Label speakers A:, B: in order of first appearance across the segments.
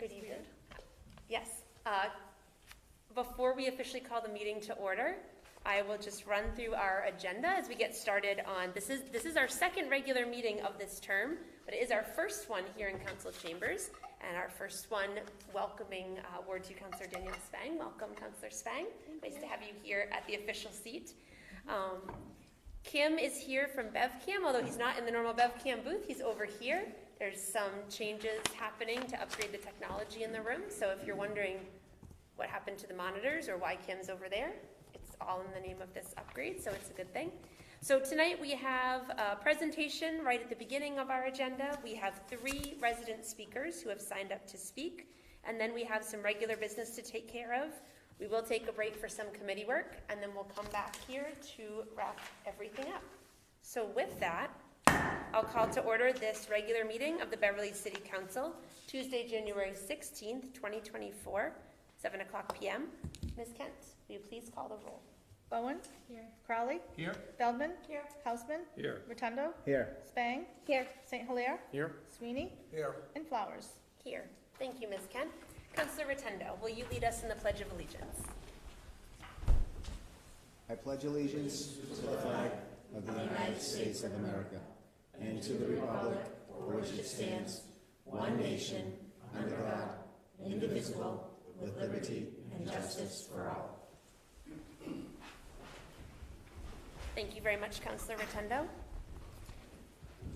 A: Good evening. Yes. Before we officially call the meeting to order, I will just run through our agenda as we get started on, this is our second regular meeting of this term, but it is our first one here in Council Chambers, and our first one welcoming Ward 2 Councillor Danielle Spang. Welcome, Councillor Spang. Nice to have you here at the official seat. Kim is here from BevCam, although he's not in the normal BevCam booth, he's over here. There's some changes happening to upgrade the technology in the room, so if you're wondering what happened to the monitors or why Kim's over there, it's all in the name of this upgrade, so it's a good thing. So tonight we have a presentation right at the beginning of our agenda. We have 3 resident speakers who have signed up to speak, and then we have some regular business to take care of. We will take a break for some committee work, and then we'll come back here to wrap everything up. So with that, I'll call to order this regular meeting of the Beverly City Council, Tuesday, January 16th, 2024, 7 o'clock p.m. Ms. Kent, will you please call the roll?
B: Bowen? Here. Crowley?
C: Here.
B: Feldman?
A: Here.
B: Houseman?
C: Here.
B: Rotundo?
C: Here.
B: Spang?
A: Here.
B: St. Hilaire?
C: Here.
B: Sweeney?
C: Here.
B: And Flowers.
A: Here. Thank you, Ms. Kent. Councillor Rotundo, will you lead us in the Pledge of Allegiance?
D: I pledge allegiance to the flag of the United States of America and to the republic for which it stands, one nation, under God, indivisible, with liberty and justice for all.
A: Thank you very much, Councillor Rotundo.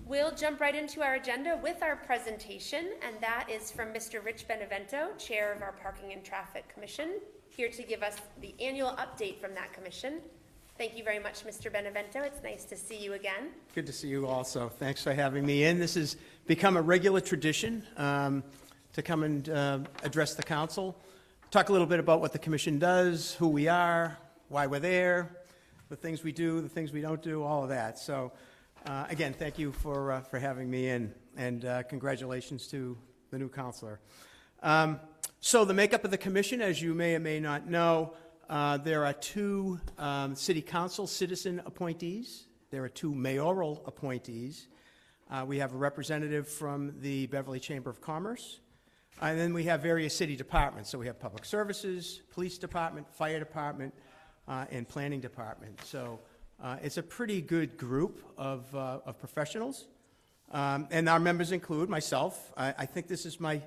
A: We'll jump right into our agenda with our presentation, and that is from Mr. Rich Benevento, Chair of our Parking and Traffic Commission, here to give us the annual update from that commission. Thank you very much, Mr. Benevento. It's nice to see you again.
E: Good to see you also. Thanks for having me in. This has become a regular tradition to come and address the council, talk a little bit about what the commission does, who we are, why we're there, the things we do, the things we don't do, all of that. So again, thank you for having me in, and congratulations to the new councilor. So the makeup of the commission, as you may or may not know, there are 2 city council citizen appointees. There are 2 mayoral appointees. We have a representative from the Beverly Chamber of Commerce. And then we have various city departments. So we have public services, police department, fire department, and planning department. So it's a pretty good group of professionals. And our members include myself. I think this is my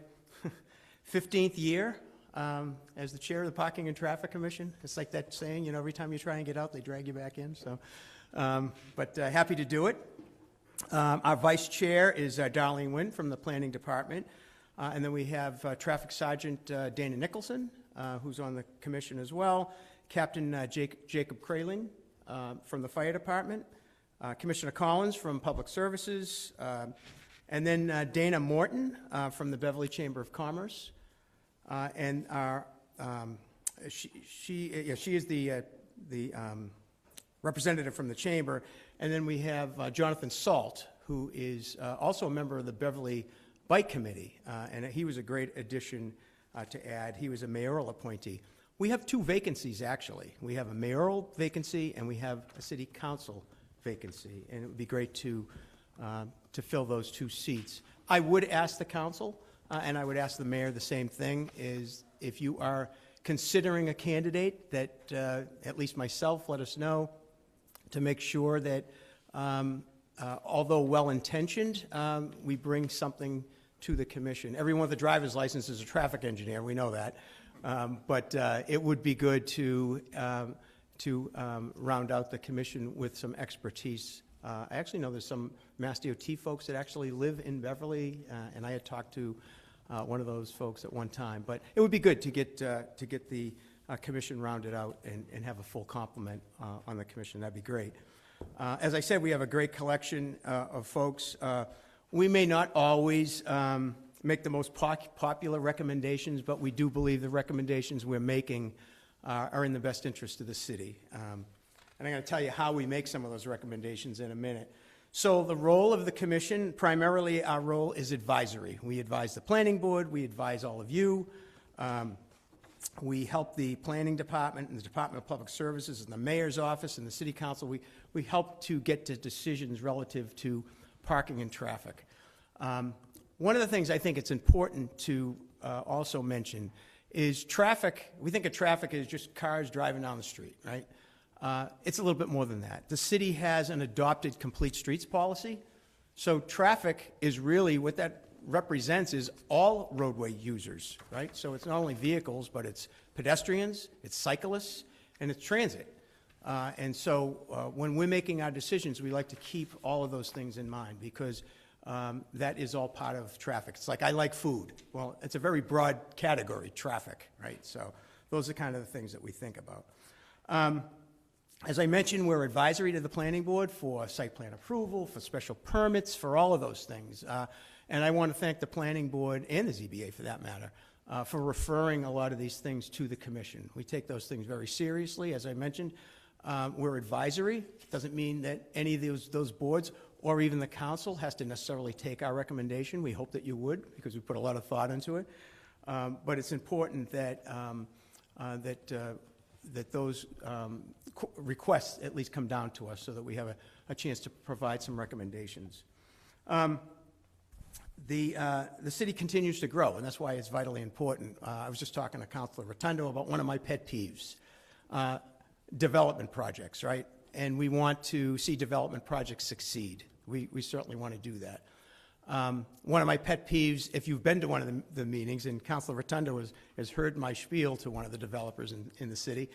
E: 15th year as the chair of the Parking and Traffic Commission. It's like that saying, you know, every time you try and get out, they drag you back in. So, but happy to do it. Our vice chair is Darlene Wynn from the Planning Department. And then we have Traffic Sergeant Dana Nicholson, who's on the commission as well. Captain Jacob Kraling from the Fire Department. Commissioner Collins from Public Services. And then Dana Morton from the Beverly Chamber of Commerce. And our, she is the representative from the chamber. And then we have Jonathan Salt, who is also a member of the Beverly Bike Committee, and he was a great addition to add. He was a mayoral appointee. We have 2 vacancies, actually. We have a mayoral vacancy, and we have a city council vacancy, and it would be great to fill those 2 seats. I would ask the council, and I would ask the mayor the same thing, is if you are considering a candidate, that at least myself, let us know, to make sure that although well-intentioned, we bring something to the commission. Everyone with a driver's license is a traffic engineer, we know that. But it would be good to round out the commission with some expertise. I actually know there's some Mass DOT folks that actually live in Beverly, and I had talked to one of those folks at one time. But it would be good to get the commission rounded out and have a full complement on the commission. That'd be great. As I said, we have a great collection of folks. We may not always make the most popular recommendations, but we do believe the recommendations we're making are in the best interest of the city. And I'm going to tell you how we make some of those recommendations in a minute. So the role of the commission, primarily our role is advisory. We advise the planning board, we advise all of you. We help the planning department and the Department of Public Services and the mayor's office and the city council. We help to get to decisions relative to parking and traffic. One of the things I think it's important to also mention is traffic. We think of traffic as just cars driving down the street, right? It's a little bit more than that. The city has an adopted complete streets policy. So traffic is really, what that represents is all roadway users, right? So it's not only vehicles, but it's pedestrians, it's cyclists, and it's transit. And so when we're making our decisions, we like to keep all of those things in mind, because that is all part of traffic. It's like, I like food. Well, it's a very broad category, traffic, right? So those are kind of the things that we think about. As I mentioned, we're advisory to the planning board for site plan approval, for special permits, for all of those things. And I want to thank the planning board and the ZBA, for that matter, for referring a lot of these things to the commission. We take those things very seriously. As I mentioned, we're advisory. Doesn't mean that any of those boards or even the council has to necessarily take our recommendation. We hope that you would, because we put a lot of thought into it. But it's important that that those requests at least come down to us, so that we have a chance to provide some recommendations. The city continues to grow, and that's why it's vitally important. I was just talking to Councilor Rotundo about one of my pet peeves, development projects, right? And we want to see development projects succeed. We certainly want to do that. One of my pet peeves, if you've been to one of the meetings, and Councilor Rotundo has heard my spiel to one of the developers in the city,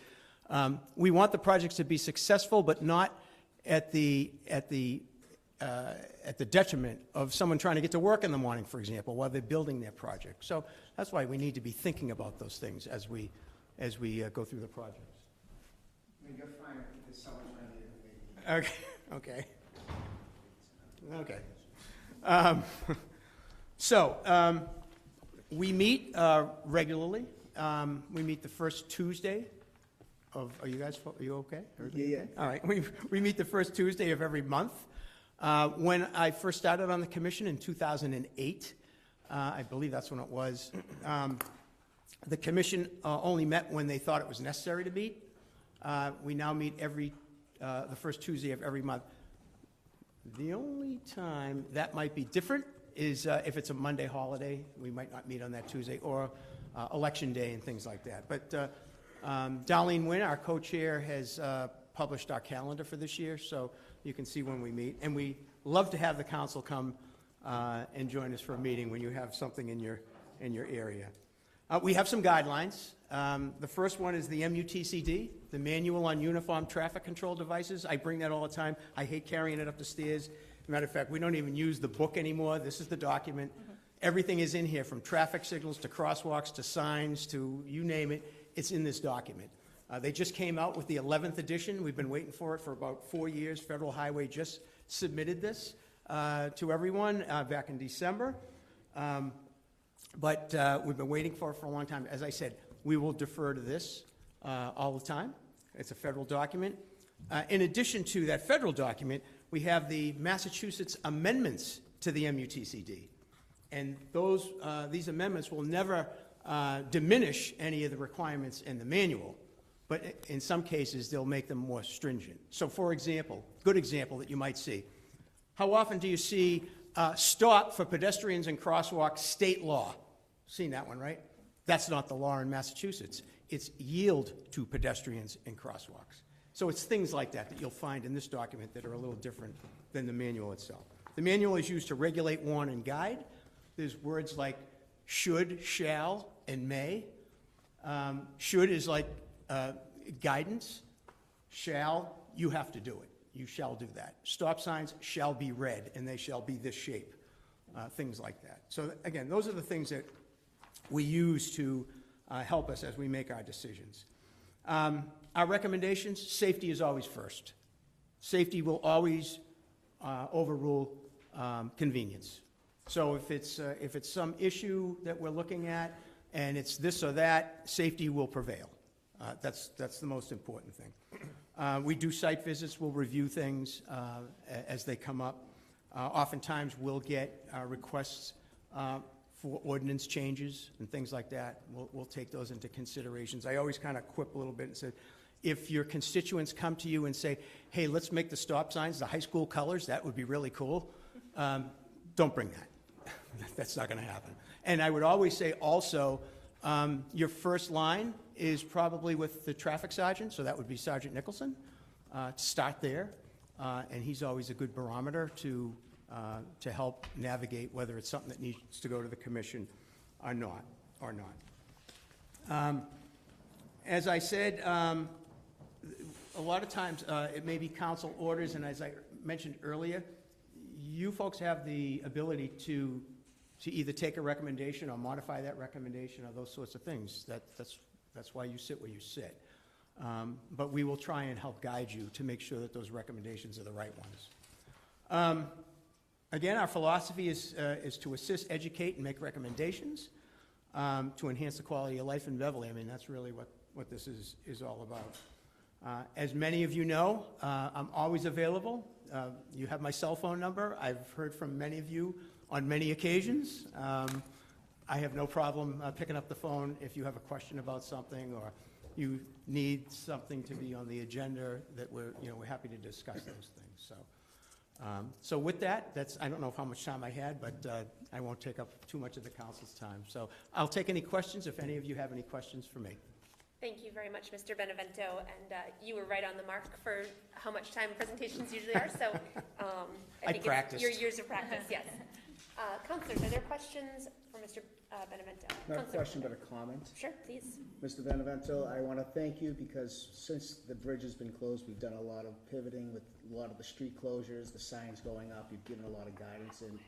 E: we want the projects to be successful, but not at the detriment of someone trying to get to work in the morning, for example, while they're building their project. So that's why we need to be thinking about those things as we go through the projects.
D: You're fine, because someone's running it.
E: Okay. We meet regularly. We meet the first Tuesday of, are you okay?
D: Yeah.
E: All right, we meet the first Tuesday of every month. When I first started on the commission in 2008, I believe that's when it was, the commission only met when they thought it was necessary to meet. We now meet the first Tuesday of every month. The only time that might be different is if it's a Monday holiday. We might not meet on that Tuesday, or election day and things like that. But Darlene Wynn, our co-chair, has published our calendar for this year, so you can see when we meet. And we love to have the council come and join us for a meeting when you have something in your area. We have some guidelines. The first one is the MUTCD, the Manual on Uniform Traffic Control Devices. I bring that all the time. I hate carrying it up the stairs. As a matter of fact, we don't even use the book anymore. This is the document. Everything is in here, from traffic signals to crosswalks to signs to you name it. It's in this document. They just came out with the 11th edition. We've been waiting for it for about 4 years. Federal Highway just submitted this to everyone back in December. But we've been waiting for it for a long time. As I said, we will defer to this all the time. It's a federal document. In addition to that federal document, we have the Massachusetts amendments to the MUTCD. And these amendments will never diminish any of the requirements in the manual, but in some cases, they'll make them more stringent. So for example, good example that you might see, how often do you see stop for pedestrians and crosswalks state law? Seen that one, right? That's not the law in Massachusetts. It's yield to pedestrians and crosswalks. So it's things like that that you'll find in this document that are a little different than the manual itself. The manual is used to regulate, warn, and guide. There's words like should, shall, and may. Should is like guidance. Shall, you have to do it. You shall do that. Stop signs shall be red, and they shall be this shape. Things like that. So again, those are the things that we use to help us as we make our decisions. Our recommendations: safety is always first. Safety will always overrule convenience. So if it's some issue that we're looking at and it's this or that, safety will prevail. That's the most important thing. We do site visits. We'll review things as they come up. Oftentimes we'll get requests for ordinance changes and things like that. We'll take those into considerations. I always kind of quip a little bit and say, if your constituents come to you and say, hey, let's make the stop signs the high school colors, that would be really cool, don't bring that. That's not going to happen. And I would always say also, your first line is probably with the traffic sergeant, so that would be Sergeant Nicholson. Start there, and he's always a good barometer to help navigate whether it's something that needs to go to the commission or not. As I said, a lot of times it may be council orders, and as I mentioned earlier, you folks have the ability to either take a recommendation or modify that recommendation or those sorts of things. That's why you sit where you sit. But we will try and help guide you to make sure that those recommendations are the right ones. Again, our philosophy is to assist, educate, and make recommendations to enhance the quality of life in Beverly. I mean, that's really what this is all about. As many of you know, I'm always available. You have my cell phone number. I've heard from many of you on many occasions. I have no problem picking up the phone if you have a question about something or you need something to be on the agenda that we're happy to discuss those things. So with that, I don't know how much time I had, but I won't take up too much of the council's time. So I'll take any questions if any of you have any questions for me.
A: Thank you very much, Mr. Benevento, and you were right on the mark for how much time presentations usually are, so I think it's your years of practice, yes. Councilors, are there questions for Mr. Benevento?
D: Not a question, but a comment.
A: Sure, please.
D: Mr. Benevento, I want to thank you because since the bridge has been closed, we've done a lot of pivoting with a lot of the street closures, the signs going up. You've given a lot of guidance, and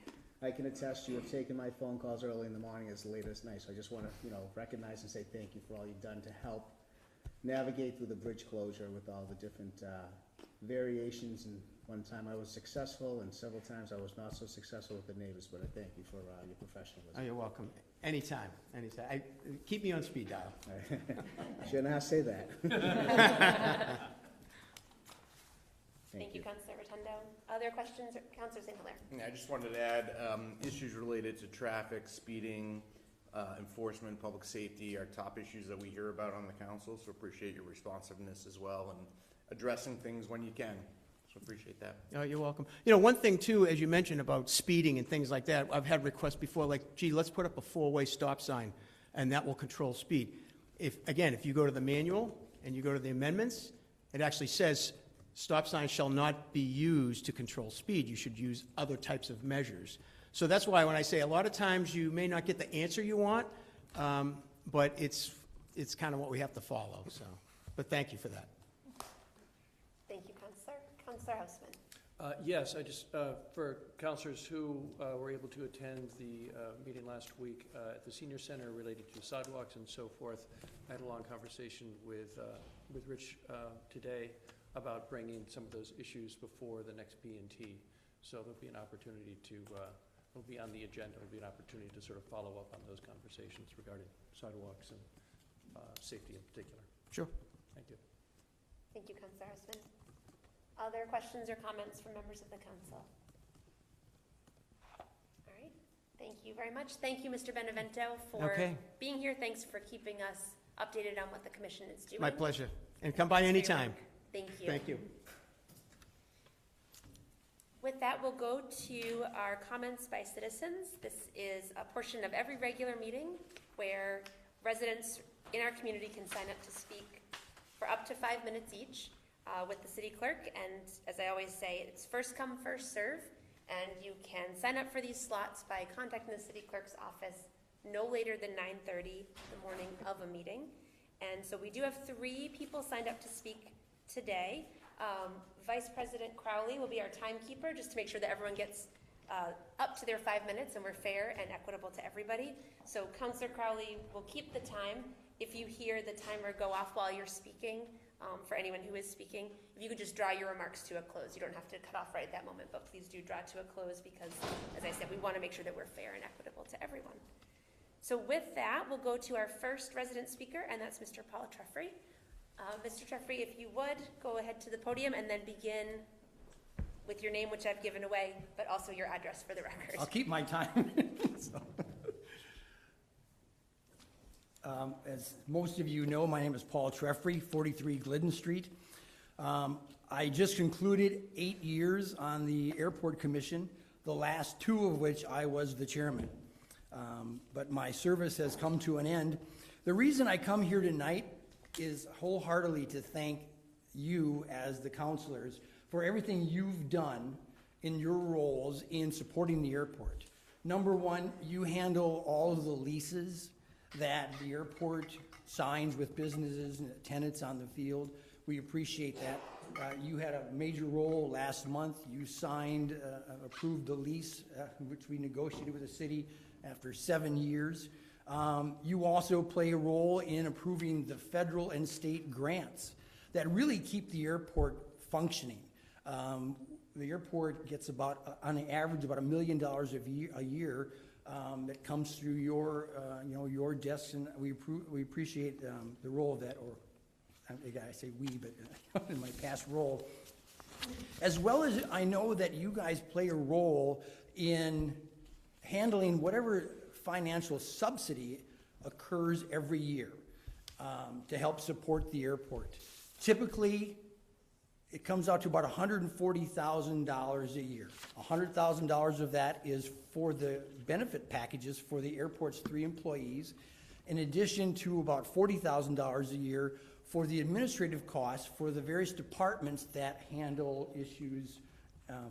D: I can attest you have taken my phone calls early in the morning as late as night. So I just want to, recognize and say thank you for all you've done to help navigate through the bridge closure with all the different variations. And one time I was successful, and several times I was not so successful with the neighbors. But I thank you for your professionalism.
E: Oh, you're welcome. Anytime. Keep me on speed dial.
D: Shouldn't have to say that.
A: Thank you, Councilor Rotundo. Other questions, Councilor St. Hilaire?
C: Yeah, I just wanted to add issues related to traffic, speeding, enforcement, public safety are top issues that we hear about on the council, so appreciate your responsiveness as well and addressing things when you can. So appreciate that.
E: Oh, you're welcome. One thing too, as you mentioned about speeding and things like that, I've had requests before like, gee, let's put up a 4-way stop sign and that will control speed. If you go to the manual and you go to the amendments, it actually says stop signs shall not be used to control speed. You should use other types of measures. So that's why when I say a lot of times you may not get the answer you want, but it's kind of what we have to follow. So, but thank you for that.
A: Thank you, Councilor. Councilor Houseman.
F: Yes, I just, for councilors who were able to attend the meeting last week at the senior center related to sidewalks and so forth, I had a long conversation with Rich today about bringing some of those issues before the next B&T. So there'll be an opportunity to, it'll be on the agenda, it'll be an opportunity to sort of follow up on those conversations regarding sidewalks and safety in particular.
E: Sure.
F: Thank you.
A: Thank you, Councilor Houseman. Other questions or comments from members of the council? All right. Thank you very much. Thank you, Mr. Benevento, for being here. Thanks for keeping us updated on what the commission is doing.
E: My pleasure. And come by anytime.
A: Thank you.
E: Thank you.
A: With that, we'll go to our comments by citizens. This is a portion of every regular meeting where residents in our community can sign up to speak for up to 5 minutes each with the city clerk. And as I always say, it's first come, first serve. And you can sign up for these slots by contacting the city clerk's office no later than 9:30 the morning of a meeting. And so we do have 3 people signed up to speak today. Vice President Crowley will be our timekeeper, just to make sure that everyone gets up to their 5 minutes and we're fair and equitable to everybody. So Councilor Crowley will keep the time. If you hear the timer go off while you're speaking, for anyone who is speaking, if you could just draw your remarks to a close. You don't have to cut off right at that moment, but please do draw to a close because, as I said, we want to make sure that we're fair and equitable to everyone. So with that, we'll go to our first resident speaker, and that's Mr. Paul Treffry. Mr. Treffry, if you would, go ahead to the podium and then begin with your name, which I've given away, but also your address for the record.
G: I'll keep my time. As most of you know, my name is Paul Treffry, 43 Glidden Street. I just concluded 8 years on the Airport Commission, the last 2 of which I was the chairman. But my service has come to an end. The reason I come here tonight is wholeheartedly to thank you as the counselors for everything you've done in your roles in supporting the airport. Number one, you handle all of the leases that the airport signs with businesses and tenants on the field. We appreciate that. You had a major role last month. You signed, approved the lease, which we negotiated with the city after 7 years. You also play a role in approving the federal and state grants that really keep the airport functioning. The airport gets about, on average, about $1 million a year that comes through your, your desk, and we appreciate the role of that, or I say we, but in my past role. As well as I know that you guys play a role in handling whatever financial subsidy occurs every year to help support the airport. Typically, it comes out to about $140,000 a year. $100,000 of that is for the benefit packages for the airport's 3 employees, in addition to about $40,000 a year for the administrative costs for the various departments that handle issues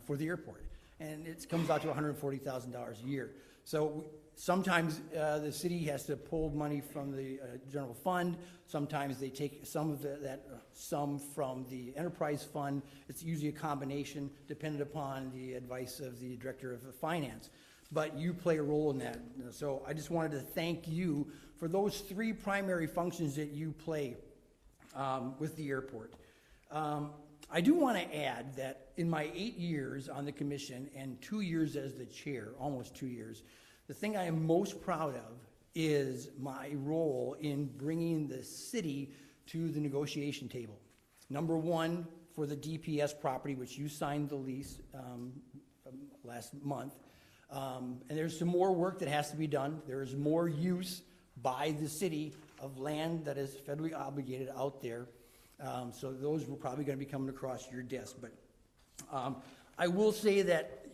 G: for the airport. And it comes out to $140,000 a year. So sometimes the city has to pull money from the general fund. Sometimes they take some of that sum from the enterprise fund. It's usually a combination dependent upon the advice of the director of finance. But you play a role in that. So I just wanted to thank you for those 3 primary functions that you play with the airport. I do want to add that in my 8 years on the commission and 2 years as the chair, almost 2 years, the thing I am most proud of is my role in bringing the city to the negotiation table. Number one, for the DPS property, which you signed the lease last month. And there's some more work that has to be done. There is more use by the city of land that is federally obligated out there. So those were probably going to be coming across your desk. But I will say that,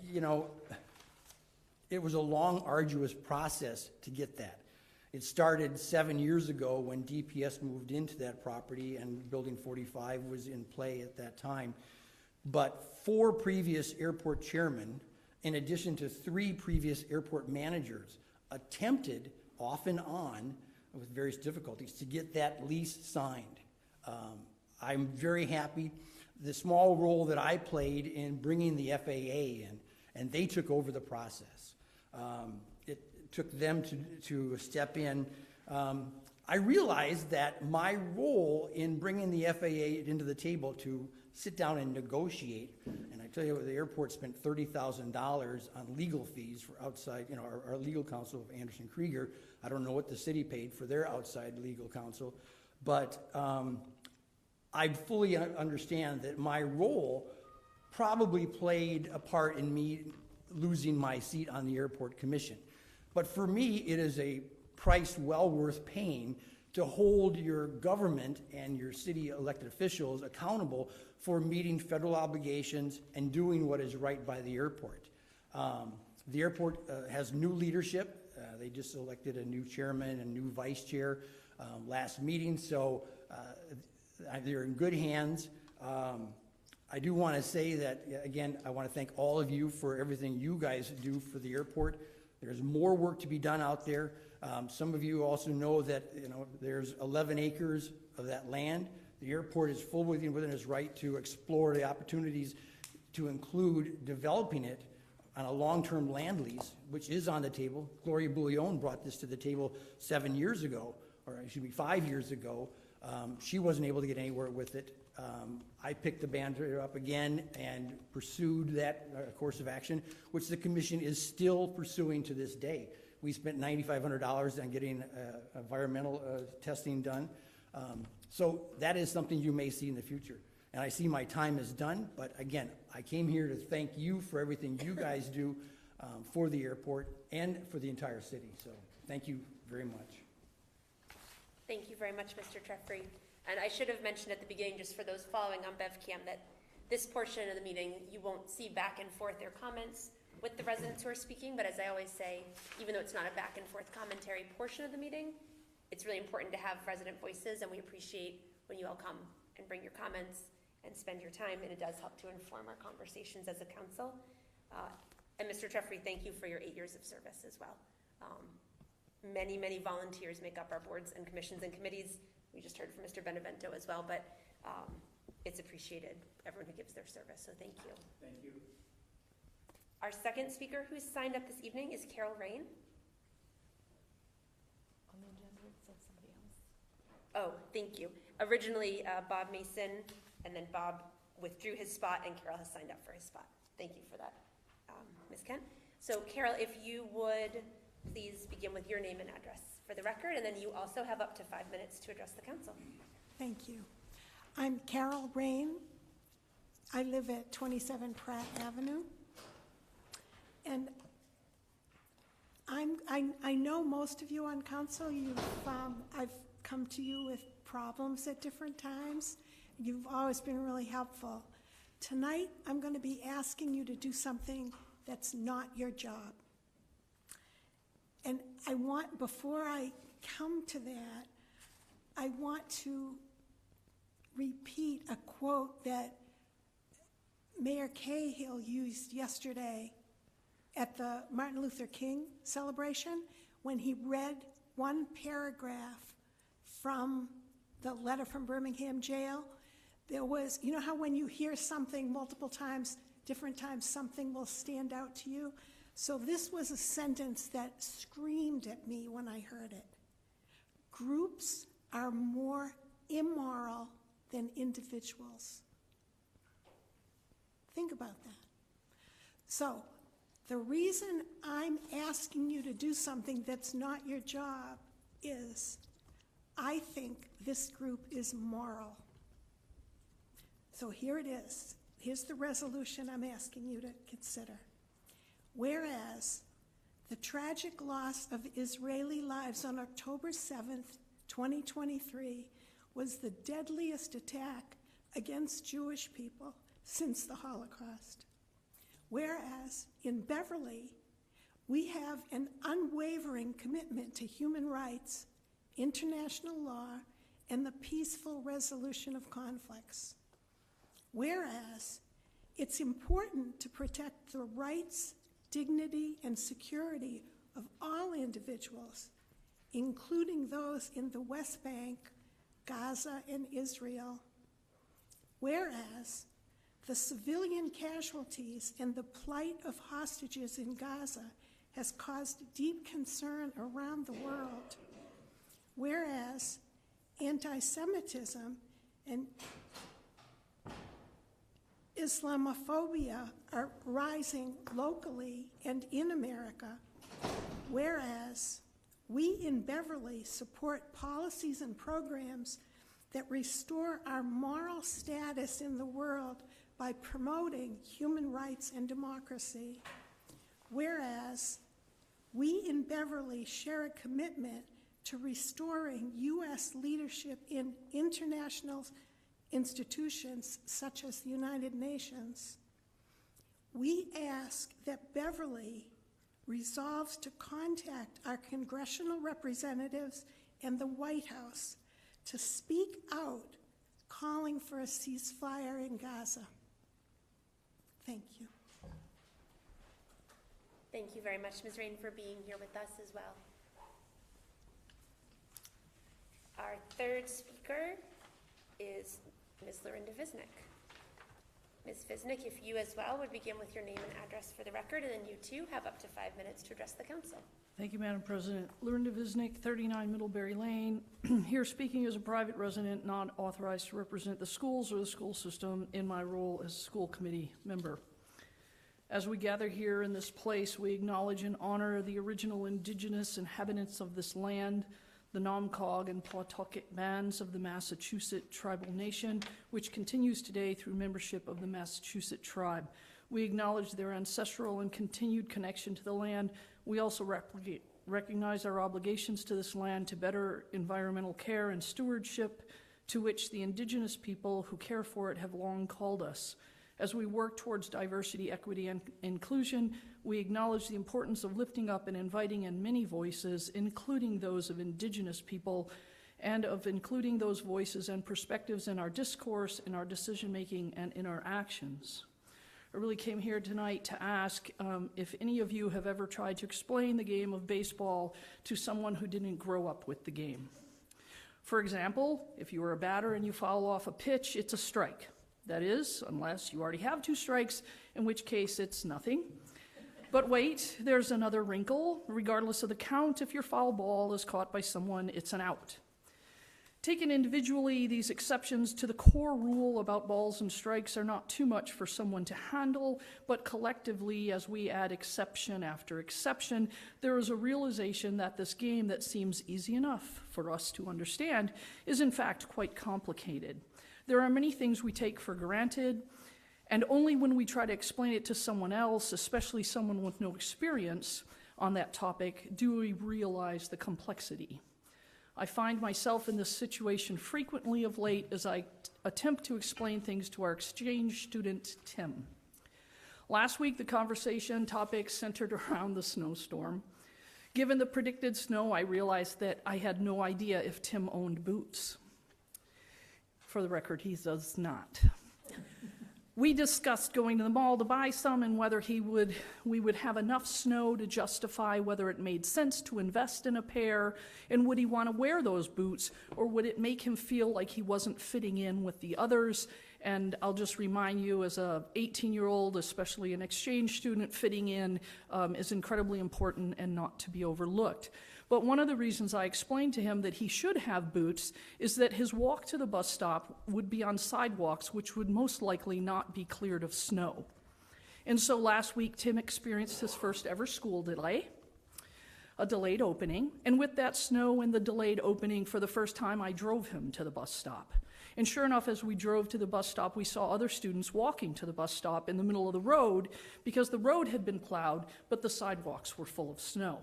G: it was a long, arduous process to get that. It started 7 years ago when DPS moved into that property and Building 45 was in play at that time. But 4 previous airport chairmen, in addition to 3 previous airport managers, attempted off and on with various difficulties to get that lease signed. I'm very happy. The small role that I played in bringing the FAA in, and they took over the process. It took them to step in. I realized that my role in bringing the FAA into the table to sit down and negotiate, and I tell you, the airport spent $30,000 on legal fees for outside, our legal counsel of Anderson Krieger. I don't know what the city paid for their outside legal counsel, but I fully understand that my role probably played a part in me losing my seat on the airport commission. But for me, it is a price well worth paying to hold your government and your city elected officials accountable for meeting federal obligations and doing what is right by the airport. The airport has new leadership. They just elected a new chairman and new vice chair last meeting, so they're in good hands. I do want to say that, again, I want to thank all of you for everything you guys do for the airport. There's more work to be done out there. Some of you also know that there's 11 acres of that land. The airport is fully within its right to explore the opportunities to include developing it on a long-term land lease, which is on the table. Gloria Bouillon brought this to the table 7 years ago, or excuse me, 5 years ago. She wasn't able to get anywhere with it. I picked the banner up again and pursued that course of action, which the commission is still pursuing to this day. We spent $9,500 on getting environmental testing done. So that is something you may see in the future. And I see my time is done, but again, I came here to thank you for everything you guys do for the airport and for the entire city. So thank you very much.
A: Thank you very much, Mr. Treffry. And I should have mentioned at the beginning, just for those following on BevCam, that this portion of the meeting, you won't see back and forth their comments. with the residents who are speaking, but as I always say, even though it's not a back and forth commentary portion of the meeting, it's really important to have resident voices, and we appreciate when you all come and bring your comments and spend your time, and it does help to inform our conversations as a council. And Mr. Jeffrey, thank you for your 8 years of service as well. Many, many volunteers make up our boards and commissions and committees. We just heard from Mr. Benevento as well, but it's appreciated, everyone who gives their service, so thank you.
G: Thank you.
A: Our second speaker who's signed up this evening is Carol Rain.
B: On the agenda, it said somebody else.
A: Oh, thank you. Originally, Bob Mason, and then Bob withdrew his spot, and Carol has signed up for his spot. Thank you for that, Ms. Kent. So Carol, if you would please begin with your name and address for the record, and then you also have up to 5 minutes to address the council.
H: Thank you. I'm Carol Rain. I live at 27 Pratt Avenue. And I know most of you on council. I've come to you with problems at different times. You've always been really helpful. Tonight, I'm going to be asking you to do something that's not your job. And before I come to that, I want to repeat a quote that Mayor Cahill used yesterday at the Martin Luther King celebration when he read one paragraph from the letter from Birmingham jail. There was, you know how when you hear something multiple times, different times, something will stand out to you? So this was a sentence that screamed at me when I heard it. Groups are more immoral than individuals. Think about that. So the reason I'm asking you to do something that's not your job is I think this group is moral. So here it is. Here's the resolution I'm asking you to consider. Whereas the tragic loss of Israeli lives on October 7th, 2023 was the deadliest attack against Jewish people since the Holocaust. Whereas in Beverly, we have an unwavering commitment to human rights, international law, and the peaceful resolution of conflicts. Whereas it's important to protect the rights, dignity, and security of all individuals, including those in the West Bank, Gaza, and Israel. Whereas the civilian casualties and the plight of hostages in Gaza has caused deep concern around the world. Whereas anti-Semitism and Islamophobia are rising locally and in America, whereas we in Beverly support policies and programs that restore our moral status in the world by promoting human rights and democracy, whereas we in Beverly share a commitment to restoring U.S. leadership in international institutions such as the United Nations, we ask that Beverly resolves to contact our congressional representatives and the White House to speak out, calling for a ceasefire in Gaza. Thank you.
A: Thank you very much, Ms. Rain, for being here with us as well. Our third speaker is Ms. Lorinda Visnick. Ms. Visnick, if you as well would begin with your name and address for the record, and then you too have up to 5 minutes to address the council.
I: Thank you, Madam President. Lorinda Visnick, 39 Middlebury Lane, here speaking as a private resident not authorized to represent the schools or the school system in my role as school committee member. As we gather here in this place, we acknowledge and honor the original indigenous inhabitants of this land, the Nomcog and Pawtucket bands of the Massachusetts tribal nation, which continues today through membership of the Massachusetts tribe. We acknowledge their ancestral and continued connection to the land. We also recognize our obligations to this land to better environmental care and stewardship, to which the indigenous people who care for it have long called us. As we work towards diversity, equity, and inclusion, we acknowledge the importance of lifting up and inviting in many voices, including those of Indigenous people, and of including those voices and perspectives in our discourse, in our decision-making, and in our actions. I really came here tonight to ask if any of you have ever tried to explain the game of baseball to someone who didn't grow up with the game. For example, if you were a batter and you foul off a pitch, it's a strike. That is, unless you already have 2 strikes, in which case it's nothing. But wait, there's another wrinkle. Regardless of the count, if your foul ball is caught by someone, it's an out. Taken individually, these exceptions to the core rule about balls and strikes are not too much for someone to handle, but collectively, as we add exception after exception, there is a realization that this game that seems easy enough for us to understand is in fact quite complicated. There are many things we take for granted, and only when we try to explain it to someone else, especially someone with no experience on that topic, do we realize the complexity. I find myself in this situation frequently of late as I attempt to explain things to our exchange student, Tim. Last week, the conversation topic centered around the snowstorm. Given the predicted snow, I realized that I had no idea if Tim owned boots. For the record, he does not. We discussed going to the mall to buy some and whether we would have enough snow to justify whether it made sense to invest in a pair, and would he want to wear those boots, or would it make him feel like he wasn't fitting in with the others? And I'll just remind you, as a 18-year-old, especially an exchange student, fitting in is incredibly important and not to be overlooked. But one of the reasons I explained to him that he should have boots is that his walk to the bus stop would be on sidewalks which would most likely not be cleared of snow. And so last week, Tim experienced his first ever school delay, a delayed opening. And with that snow and the delayed opening, for the first time, I drove him to the bus stop. And sure enough, as we drove to the bus stop, we saw other students walking to the bus stop in the middle of the road because the road had been plowed, but the sidewalks were full of snow.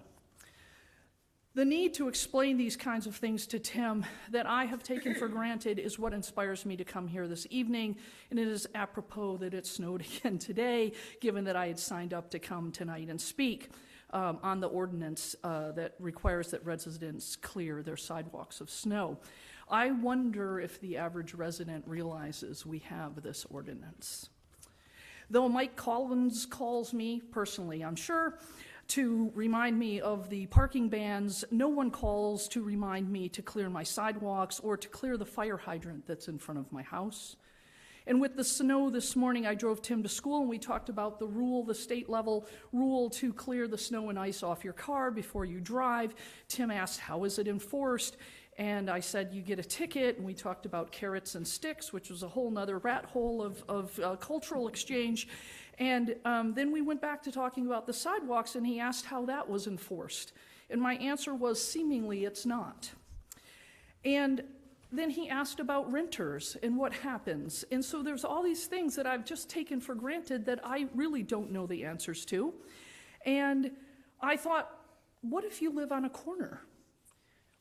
I: The need to explain these kinds of things to Tim that I have taken for granted is what inspires me to come here this evening, and it is apropos that it snowed again today, given that I had signed up to come tonight and speak on the ordinance that requires that residents clear their sidewalks of snow. I wonder if the average resident realizes we have this ordinance. Though Mike Collins calls me personally, I'm sure, to remind me of the parking bans, no one calls to remind me to clear my sidewalks or to clear the fire hydrant that's in front of my house. And with the snow this morning, I drove Tim to school and we talked about the rule, the state level rule to clear the snow and ice off your car before you drive. Tim asked, how is it enforced? And I said, you get a ticket, and we talked about carrots and sticks, which was a whole nother rat hole of cultural exchange. And then we went back to talking about the sidewalks, and he asked how that was enforced. And my answer was, seemingly it's not. And then he asked about renters and what happens. And so there's all these things that I've just taken for granted that I really don't know the answers to. And I thought, what if you live on a corner?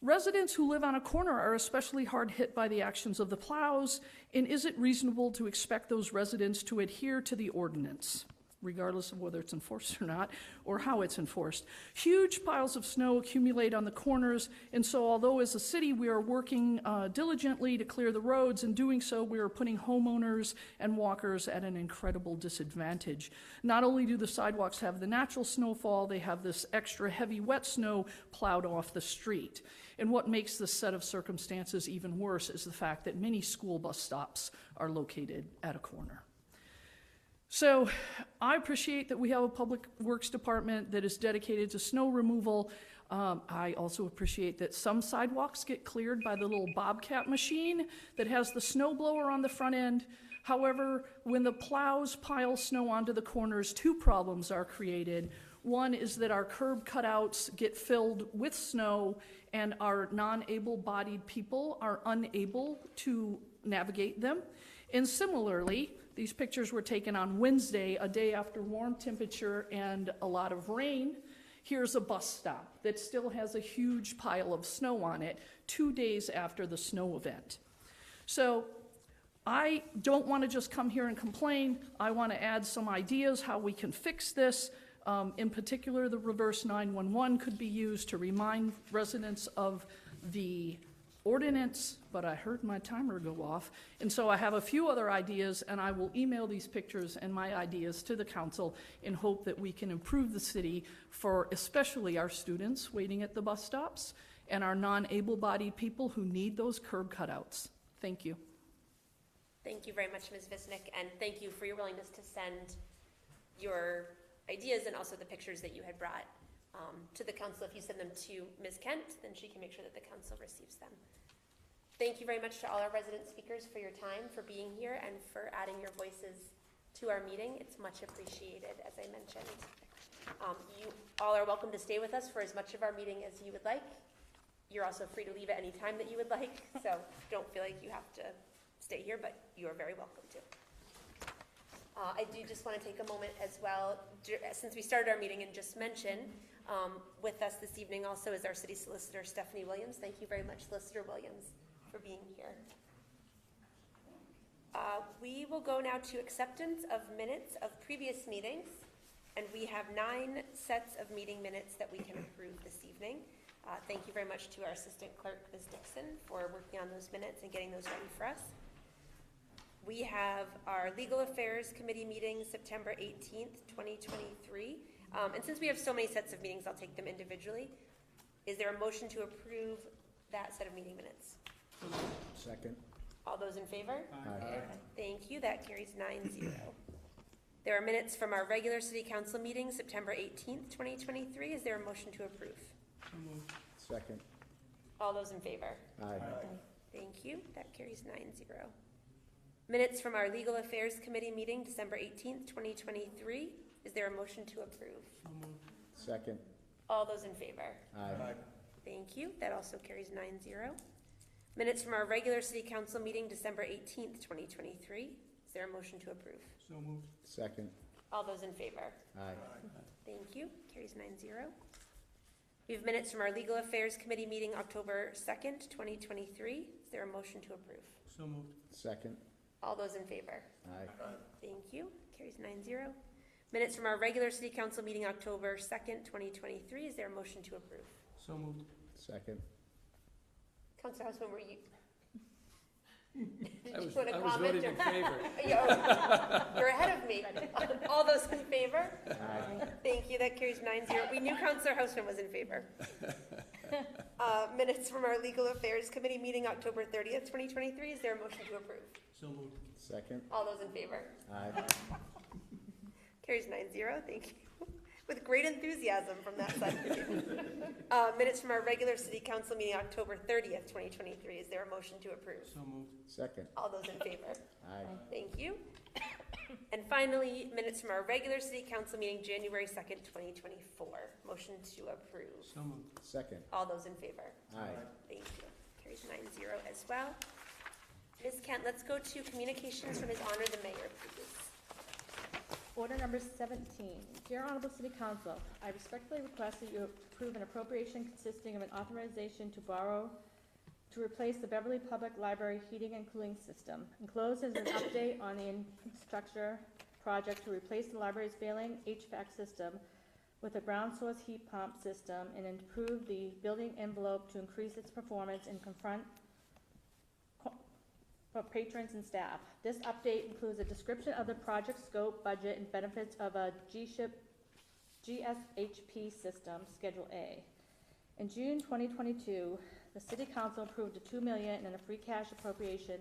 I: Residents who live on a corner are especially hard hit by the actions of the plows, and is it reasonable to expect those residents to adhere to the ordinance, regardless of whether it's enforced or not, or how it's enforced? Huge piles of snow accumulate on the corners, and so although as a city we are working diligently to clear the roads, in doing so we are putting homeowners and walkers at an incredible disadvantage. Not only do the sidewalks have the natural snowfall, they have this extra heavy wet snow plowed off the street. And what makes this set of circumstances even worse is the fact that many school bus stops are located at a corner. So I appreciate that we have a public works department that is dedicated to snow removal. I also appreciate that some sidewalks get cleared by the little bobcat machine that has the snow blower on the front end. However, when the plows pile snow onto the corners, 2 problems are created. One is that our curb cutouts get filled with snow and our non-able-bodied people are unable to navigate them. And similarly, these pictures were taken on Wednesday, a day after warm temperature and a lot of rain. Here's a bus stop that still has a huge pile of snow on it 2 days after the snow event. So I don't want to just come here and complain. I want to add some ideas how we can fix this. In particular, the reverse 911 could be used to remind residents of the ordinance, but I heard my timer go off. And so I have a few other ideas, and I will email these pictures and my ideas to the council in hope that we can improve the city for especially our students waiting at the bus stops and our non-able-bodied people who need those curb cutouts. Thank you.
A: Thank you very much, Ms. Visnick, and thank you for your willingness to send your ideas and also the pictures that you had brought to the council. If you send them to Ms. Kent, then she can make sure that the council receives them. Thank you very much to all our resident speakers for your time, for being here, and for adding your voices to our meeting. It's much appreciated, as I mentioned. You all are welcome to stay with us for as much of our meeting as you would like. You're also free to leave at any time that you would like, so don't feel like you have to stay here, but you are very welcome to. I do just want to take a moment as well, since we started our meeting, and just mention with us this evening also is our city solicitor, Stephanie Williams. Thank you very much, Solicitor Williams, for being here. We will go now to acceptance of minutes of previous meetings, and we have 9 sets of meeting minutes that we can approve this evening. Thank you very much to our assistant clerk, Ms. Dixon, for working on those minutes and getting those ready for us. We have our Legal Affairs Committee meeting September 18th, 2023. And since we have so many sets of meetings, I'll take them individually. Is there a motion to approve that set of meeting minutes?
D: Second.
A: All those in favor?
D: Aye.
A: Thank you. That carries 9-0. There are minutes from our regular city council meeting September 18th, 2023. Is there a motion to approve?
D: Second.
A: All those in favor?
D: Aye.
A: Thank you. That carries 9-0. Minutes from our Legal Affairs Committee meeting December 18th, 2023. Is there a motion to approve?
D: Second.
A: All those in favor?
D: Aye.
A: Thank you. That also carries 9-0. Minutes from our regular city council meeting December 18th, 2023. Is there a motion to approve?
D: So moved. Second.
A: All those in favor?
D: Aye.
A: Thank you. Carries 9-0. We have minutes from our Legal Affairs Committee meeting October 2nd, 2023. Is there a motion to approve?
D: So moved. Second.
A: All those in favor?
D: Aye.
A: Thank you. Carries 9-0. Minutes from our regular city council meeting October 2nd, 2023. Is there a motion to approve?
D: So moved. Second.
A: Councilor Houseman, were you?
F: I was
A: want to comment
F: voting
A: or-
F: in favor.
A: You're ahead of me. All those in favor?
D: Aye.
A: Thank you. That carries 9-0. We knew Councilor Houseman was in favor. Minutes from our Legal Affairs Committee meeting October 30th, 2023. Is there a motion to approve?
D: So moved. Second.
A: All those in favor?
D: Aye.
A: Carries 9-0. Thank you. With great enthusiasm from that side of the table. Minutes from our regular city council meeting October 30th, 2023. Is there a motion to approve?
D: So moved. Second.
A: All those in favor?
D: Aye.
A: Thank you. And finally, minutes from our regular city council meeting January 2nd, 2024. Motion to approve.
D: So moved. Second.
A: All those in favor?
D: Aye.
A: Thank you. Carries 9-0 as well. Ms. Kent, let's go to communications from His Honor the Mayor, please.
B: Order number 17. Dear Honorable City Council, I respectfully request that you approve an appropriation consisting of an authorization to borrow to replace the Beverly Public Library heating and cooling system. Enclosed is an update on the infrastructure project to replace the library's failing HVAC system with a ground source heat pump system and improve the building envelope to increase its performance and confront for patrons and staff. This update includes a description of the project scope, budget, and benefits of a GSHP system, Schedule A. In June 2022, the City Council approved a $2 million and a free cash appropriation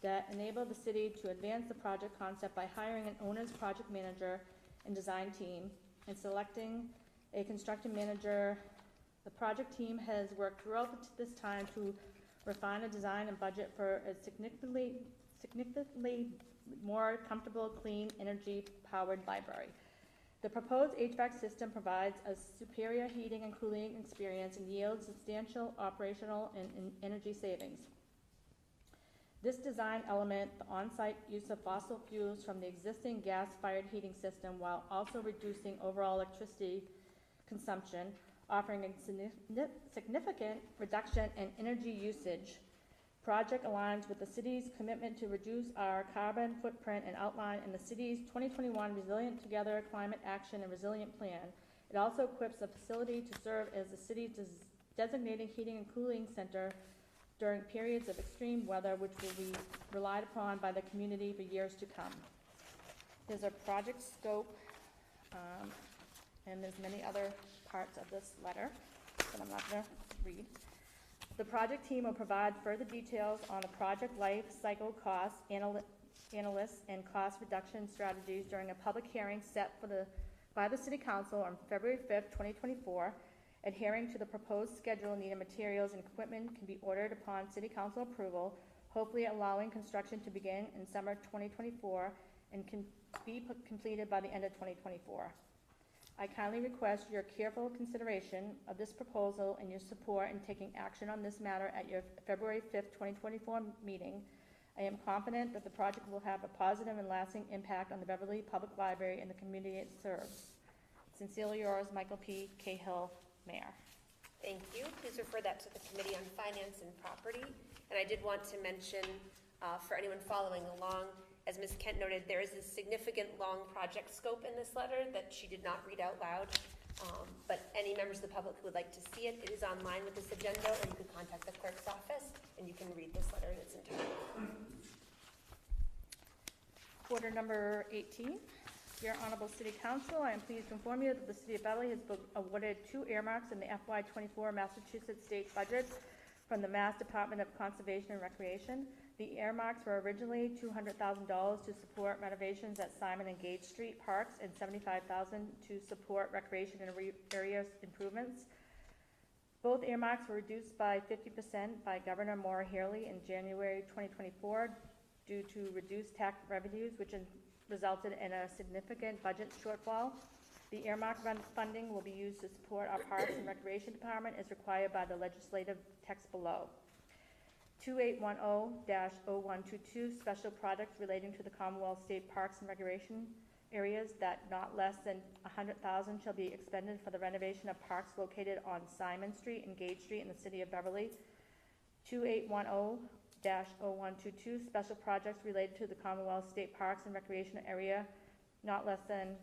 B: that enabled the city to advance the project concept by hiring an owner's project manager and design team and selecting a construction manager. The project team has worked throughout this time to refine a design and budget for a significantly more comfortable, clean, energy-powered library. The proposed HVAC system provides a superior heating and cooling experience and yields substantial operational and energy savings. This design element, the on-site use of fossil fuels from the existing gas-fired heating system while also reducing overall electricity consumption, offering a significant reduction in energy usage, Project aligns with the city's commitment to reduce our carbon footprint and outlined in the city's 2021 Resilient Together Climate Action and Resilient Plan. It also equips the facility to serve as the city's designated heating and cooling center during periods of extreme weather, which will be relied upon by the community for years to come. There's a project scope, and there's many other parts of this letter that I'm not going to read. The project team will provide further details on the project life cycle costs, analysis, and cost reduction strategies during a public hearing set by the City Council on February 5th, 2024. Adhering to the proposed schedule, needed materials and equipment can be ordered upon City Council approval, hopefully allowing construction to begin in summer 2024 and can be completed by the end of 2024. I kindly request your careful consideration of this proposal and your support in taking action on this matter at your February 5th, 2024 meeting. I am confident that the project will have a positive and lasting impact on the Beverly Public Library and the community it serves. Sincerely yours, Michael P. Cahill, Mayor.
A: Thank you. Please refer that to the Committee on Finance and Property. And I did want to mention, for anyone following along, as Ms. Kent noted, there is a significant long project scope in this letter that she did not read out loud. But any members of the public who would like to see it, it is online with this agenda, or you can contact the clerk's office and you can read this letter in its entirety.
B: Order number 18. Dear Honorable City Council, I am pleased to inform you that the City of Beverly has been awarded 2 earmarks in the FY24 Massachusetts State Budget from the Mass Department of Conservation and Recreation. The earmarks were originally $200,000 to support renovations at Simon and Gage Street Parks and $75,000 to support recreation and area improvements. Both earmarks were reduced by 50% by Governor Maura Healey in January 2024 due to reduced tax revenues, which resulted in a significant budget shortfall. The earmark funding will be used to support our Parks and Recreation Department as required by the legislative text below. 2810-0122, special projects relating to the Commonwealth State Parks and Recreation areas that not less than $100,000 shall be expended for the renovation of parks located on Simon Street and Gage Street in the City of Beverly. 2810-0122, special projects related to the Commonwealth State Parks and Recreation area not less than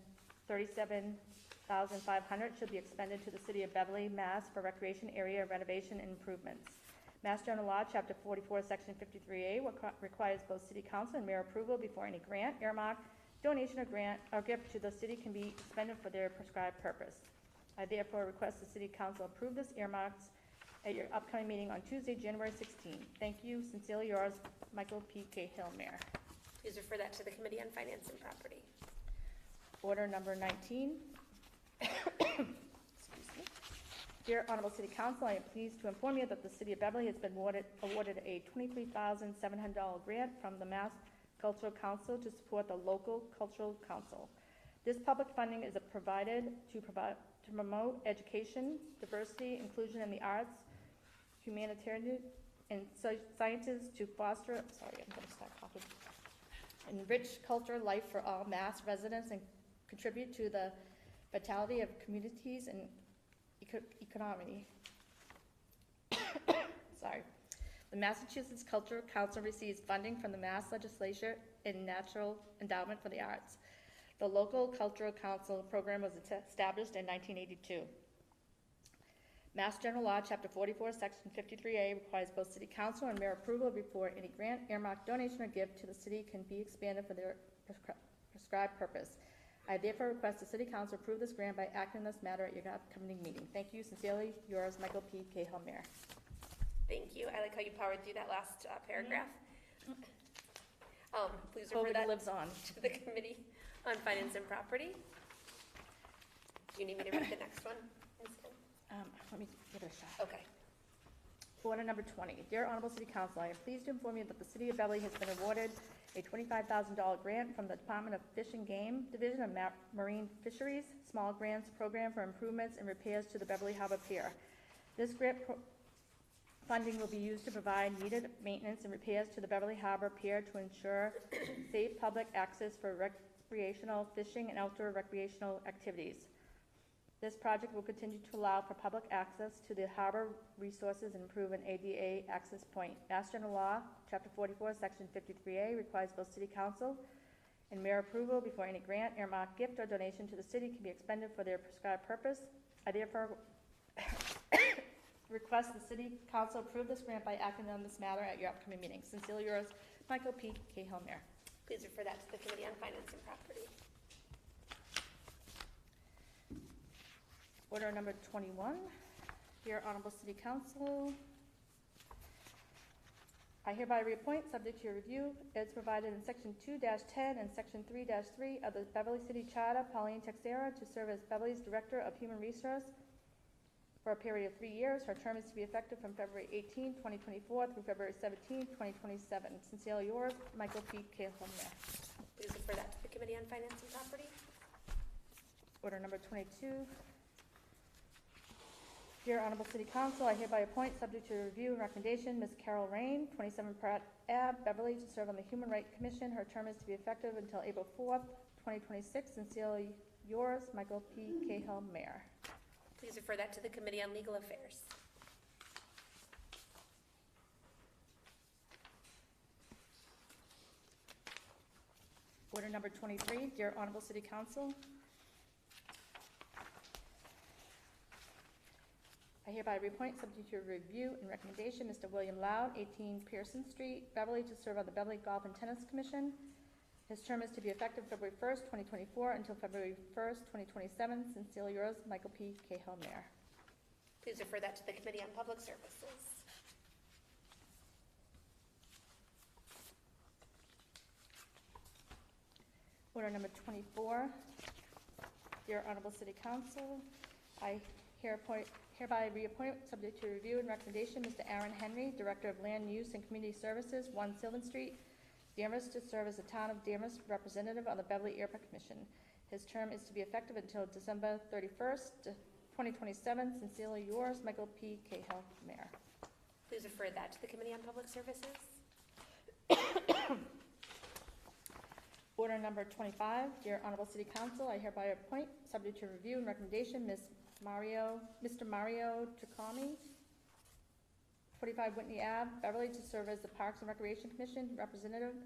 B: $37,500 should be expended to the City of Beverly, Mass. For recreation area renovation and improvements. Mass General Law, Chapter 44, Section 53A requires both City Council and Mayor approval before any grant, earmark, donation, or grant or gift to the city can be expended for their prescribed purpose. I therefore request the City Council approve this earmarks at your upcoming meeting on Tuesday, January 16th. Thank you. Sincerely yours, Michael P. Cahill, Mayor.
A: Please refer that to the Committee on Finance and Property.
B: Order number 19. Dear Honorable City Council, I am pleased to inform you that the City of Beverly has been awarded a $23,700 grant from the Mass Cultural Council to support the local cultural council. This public funding is provided to promote education, diversity, inclusion in the arts, humanitarian, and sciences to foster, enrich culture life for all Mass residents and contribute to the vitality of communities and economy. The Massachusetts Cultural Council receives funding from the Mass Legislature in Natural Endowment for the Arts. The local Cultural Council program was established in 1982. Mass General Law, Chapter 44, Section 53A requires both City Council and Mayor approval before any grant, earmark, donation, or gift to the city can be expanded for their prescribed purpose. I therefore request the City Council approve this grant by acting on this matter at your upcoming meeting. Thank you. Sincerely, yours, Michael P. Cahill, Mayor.
A: Thank you. I like how you powered through that last paragraph. Please refer
B: COVID
A: that
B: lives on.
A: to the Committee on Finance and Property. Do you need me to read the next one, Ms. Kim?
B: Let me give it a shot.
A: Okay.
B: Order number 20. Dear Honorable City Council, I am pleased to inform you that the City of Beverly has been awarded a $25,000 grant from the Department of Fish and Game Division of Marine Fisheries Small Grants Program for improvements and repairs to the Beverly Harbor Pier. This grant funding will be used to provide needed maintenance and repairs to the Beverly Harbor Pier to ensure safe public access for recreational fishing and outdoor recreational activities. This project will continue to allow for public access to the harbor resources and improve an ADA access point. Mass General Law, Chapter 44, Section 53A requires both City Council and mayor approval before any grant, earmark, gift, or donation to the city can be expended for their prescribed purpose. I therefore request the City Council approve this grant by acting on this matter at your upcoming meeting. Sincerely yours, Michael P. Cahill, Mayor.
A: Please refer that to the Committee on Finance and Property.
B: Order number 21, Dear Honorable City Council, I hereby reappoint, subject to your review, as provided in Section 2-10 and Section 3-3 of the Beverly City Charter, Pauline Texera to serve as Beverly's Director of Human Resource for a period of 3 years. Her term is to be effective from February 18, 2024 through February 17, 2027. Sincerely yours, Michael P. Cahill, Mayor.
A: Please refer that to the Committee on Finance and Property.
B: Order number 22. Dear Honorable City Council, I hereby appoint, subject to review and recommendation, Ms. Carol Rain, 27 Pratt Ave, Beverly, to serve on the Human Rights Commission. Her term is to be effective until April 4th, 2026. Sincerely yours, Michael P. Cahill, Mayor.
A: Please refer that to the Committee on Legal Affairs.
B: Order number 23, Dear Honorable City Council, I hereby reappoint, subject to review and recommendation, Mr. William Loud, 18 Pearson Street, Beverly, to serve on the Beverly Golf and Tennis Commission. His term is to be effective February 1st, 2024 until February 1st, 2027. Sincerely yours, Michael P. Cahill, Mayor.
A: Please refer that to the Committee on Public Services.
B: Order number 24, Dear Honorable City Council, I hereby reappoint, subject to review and recommendation, Mr. Aaron Henry, Director of Land Use and Community Services, 1 Sylvan Street, Danvers, to serve as the Town of Danvers representative on the Beverly Airport Commission. His term is to be effective until December 31st, 2027. Sincerely yours, Michael P. Cahill, Mayor.
A: Please refer that to the Committee on Public Services.
B: Order number 25, Dear Honorable City Council, I hereby appoint, subject to review and recommendation, Mr. Mario Tricami, 45 Whitney Ave, Beverly, to serve as the Parks and Recreation Commission representative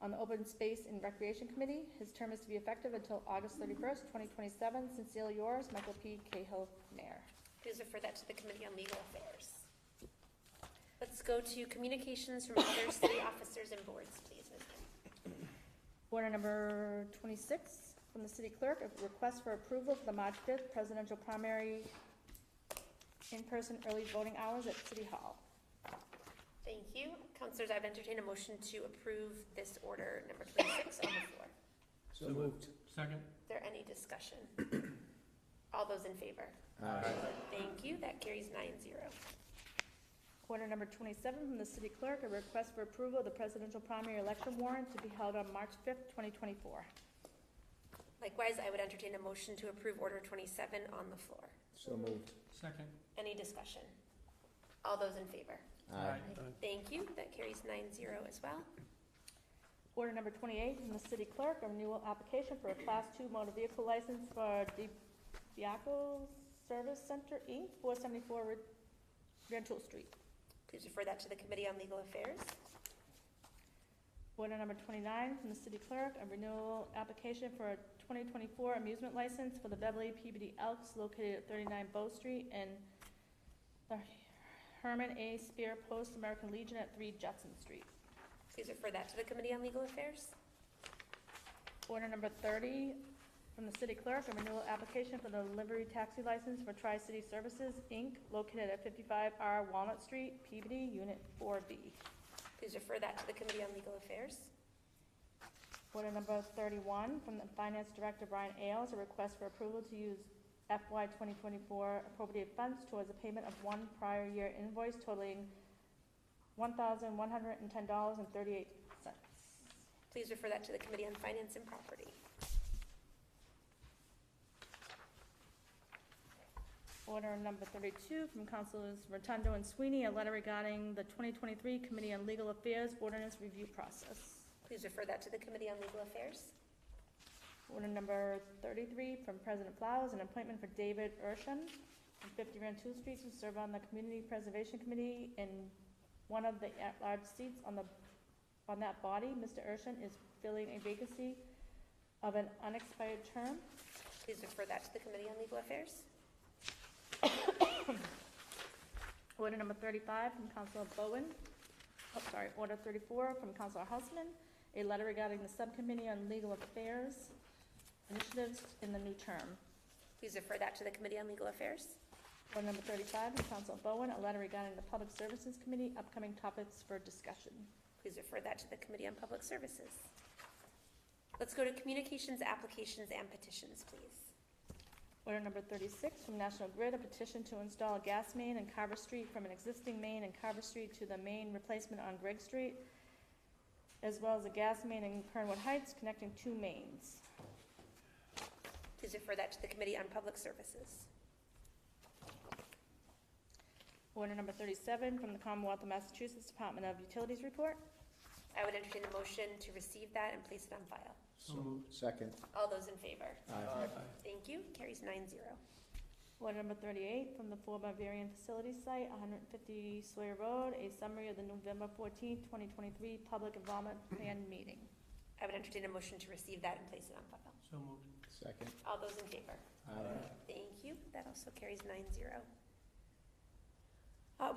B: on the Open Space and Recreation Committee. His term is to be effective until August 31st, 2027. Sincerely yours, Michael P. Cahill, Mayor.
A: Please refer that to the Committee on Legal Affairs. Let's go to communications from other city officers and boards, please, Ms. Kim.
B: Order number 26 from the City Clerk, a request for approval for the March 5th presidential primary in-person early voting hours at City Hall.
A: Thank you. Councilors, I've entertained a motion to approve this order number 26 on the floor.
F: So moved. Second.
A: Is there any discussion? All those in favor?
D: Aye.
A: Thank you. That carries 9-0.
B: Order number 27 from the City Clerk, a request for approval of the presidential primary election warrant to be held on March 5th, 2024.
A: Likewise, I would entertain a motion to approve order 27 on the floor.
D: So moved.
F: Second.
A: Any discussion? All those in favor?
D: Aye.
A: Thank you. That carries 9-0 as well.
B: Order number 28 from the City Clerk, a renewal application for a Class 2 motor vehicle license for Diaco Service Center, Inc., 474 Rental Street.
A: Please refer that to the Committee on Legal Affairs.
B: Order number 29 from the City Clerk, a renewal application for a 2024 amusement license for the Beverly Peabody Elks located at 39 Bow Street and the Herman A. Spear Post American Legion at 3 Judson Street.
A: Please refer that to the Committee on Legal Affairs.
B: Order number 30 from the City Clerk, a renewal application for the livery taxi license for Tri-City Services, Inc., located at 55R Walnut Street, Peabody, Unit 4B.
A: Please refer that to the Committee on Legal Affairs.
B: Order number 31 from the Finance Director Brian Ailes, a request for approval to use FY 2024 appropriated funds towards the payment of one prior year invoice totaling $1,110.38.
A: Please refer that to the Committee on Finance and Property.
B: Order number 32 from Councilors Rotundo and Sweeney, a letter regarding the 2023 Committee on Legal Affairs Ordinance Review Process.
A: Please refer that to the Committee on Legal Affairs.
B: Order number 33 from President Flowers, an appointment for David Urshan from 50 Rantoul Street to serve on the Community Preservation Committee in one of the at-large seats on that body. Mr. Urshan is filling a vacancy of an unexpired term.
A: Please refer that to the Committee on Legal Affairs.
B: Order number 35 from Councilor Bowen. Order 34 from Councilor Houseman, a letter regarding the Subcommittee on Legal Affairs initiatives in the new term.
A: Please refer that to the Committee on Legal Affairs.
B: Order number 35 from Councilor Bowen, a letter regarding the Public Services Committee, upcoming topics for discussion.
A: Please refer that to the Committee on Public Services. Let's go to communications, applications, and petitions, please.
B: Order number 36 from National Grid, a petition to install a gas main in Carver Street from an existing main in Carver Street to the main replacement on Gregg Street, as well as a gas main in Kernwood Heights connecting two mains.
A: Please refer that to the Committee on Public Services.
B: Order number 37 from the Commonwealth of Massachusetts Department of Utilities report.
A: I would entertain a motion to receive that and place it on file.
D: So moved. Second.
A: All those in favor?
D: Aye.
A: Thank you. Carries 9-0.
B: Order number 38 from the 4 Bavarian Facility Site, 150 Sawyer Road, a summary of the November 14th, 2023 Public Involvement Plan meeting.
A: I would entertain a motion to receive that and place it on file.
F: So moved.
D: Second.
A: All those in favor?
D: Aye.
A: Thank you. That also carries 9-0.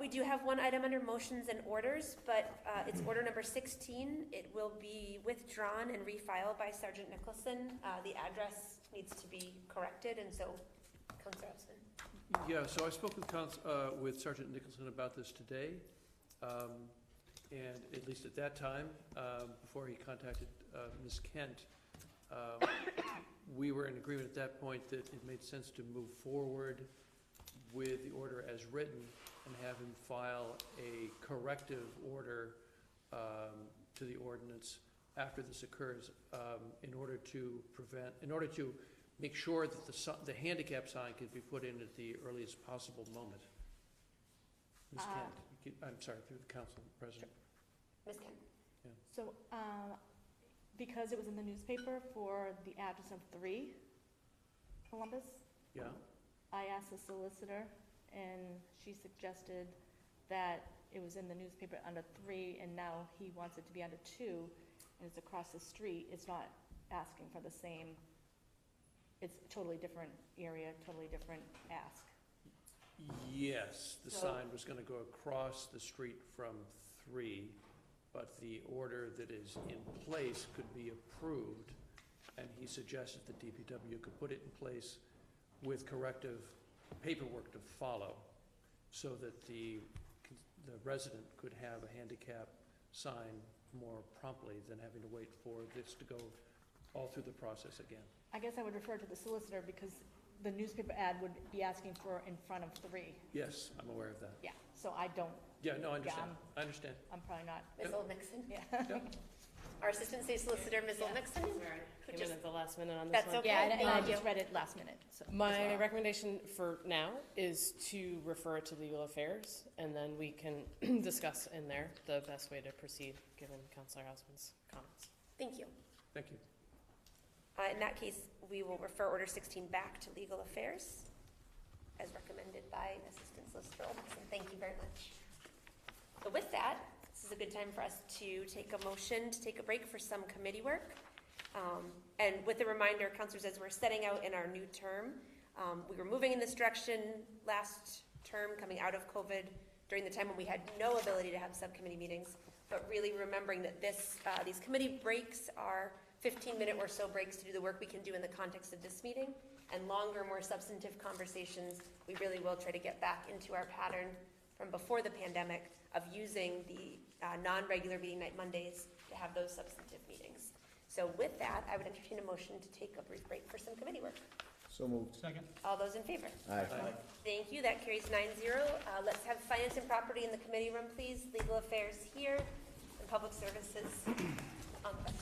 A: We do have one item under motions and orders, but it's order number 16. It will be withdrawn and refiled by Sergeant Nicholson. The address needs to be corrected, and so, Councilor Houseman.
F: Yeah, so I spoke with Sergeant Nicholson about this today, and at least at that time, before he contacted Ms. Kent, we were in agreement at that point that it made sense to move forward with the order as written and have him file a corrective order to the ordinance after this occurs, in order to make sure that the handicap sign can be put in at the earliest possible moment. Ms. Kent, I'm sorry, through the council president.
A: Ms. Kent.
B: So, because it was in the newspaper for the address of 3 Columbus,
F: Yeah,
B: I asked the solicitor, and she suggested that it was in the newspaper under 3, and now he wants it to be under 2, and it's across the street. It's not asking for the same, it's a totally different area, totally different ask.
F: yes, the
B: So-
F: sign was gonna go across the street from 3, but the order that is in place could be approved, and he suggested the DPW could put it in place with corrective paperwork to follow, so that the resident could have a handicap sign more promptly than having to wait for this to go all through the process again.
B: I guess I would refer to the solicitor because the newspaper ad would be asking for in front of 3.
F: Yes, I'm aware of that.
B: Yeah, so I don't,
F: Yeah, no, I understand, I understand.
B: I'm probably not,
A: Ms. Olnixon.
B: yeah.
A: Our Assistant State Solicitor, Ms. Olnixon. Who
J: Came
A: just-
J: in at the last minute on this
A: That's
J: one.
A: okay.
B: Yeah, and I
A: Thank you.
B: just read it last minute, so.
J: My recommendation for now is to refer it to legal affairs, and then we can discuss in there the best way to proceed, given Councilor Houseman's comments.
A: Thank you.
F: Thank you.
A: In that case, we will refer Order 16 back to Legal Affairs, as recommended by Assistant Solicitor Olmstead. Thank you very much. So with that, this is a good time for us to take a motion to take a break for some committee work. And with a reminder, councilors, as we're setting out in our new term, we were moving in this direction last term, coming out of COVID, during the time when we had no ability to have subcommittee meetings, but really remembering that these committee breaks are 15-minute or so breaks to do the work we can do in the context of this meeting, and longer, more substantive conversations. We really will try to get back into our pattern from before the pandemic of using the non-regular meeting night Mondays to have those substantive meetings. So with that, I would entertain a motion to take a brief break for some committee work.
D: So moved.
F: Second.
A: All those in favor?
D: Aye.
A: Thank you. That carries 9-0. Let's have Finance and Property in the committee room, please. Legal Affairs here, and Public Services on the bench.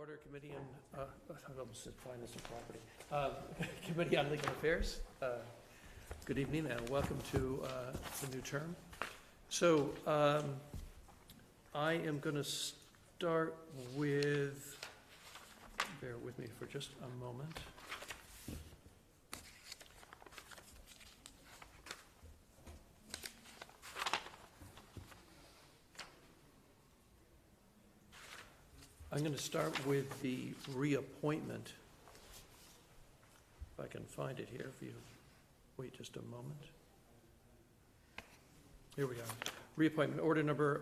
F: order, Committee on, I almost said Finance and Property. Committee on Legal Affairs. Good evening and welcome to the new term. So I am going to start with, bear with me for just a moment. I'm going to start with the reappointment. If I can find it here, if you wait just a moment. Here we are. Reappointment, order number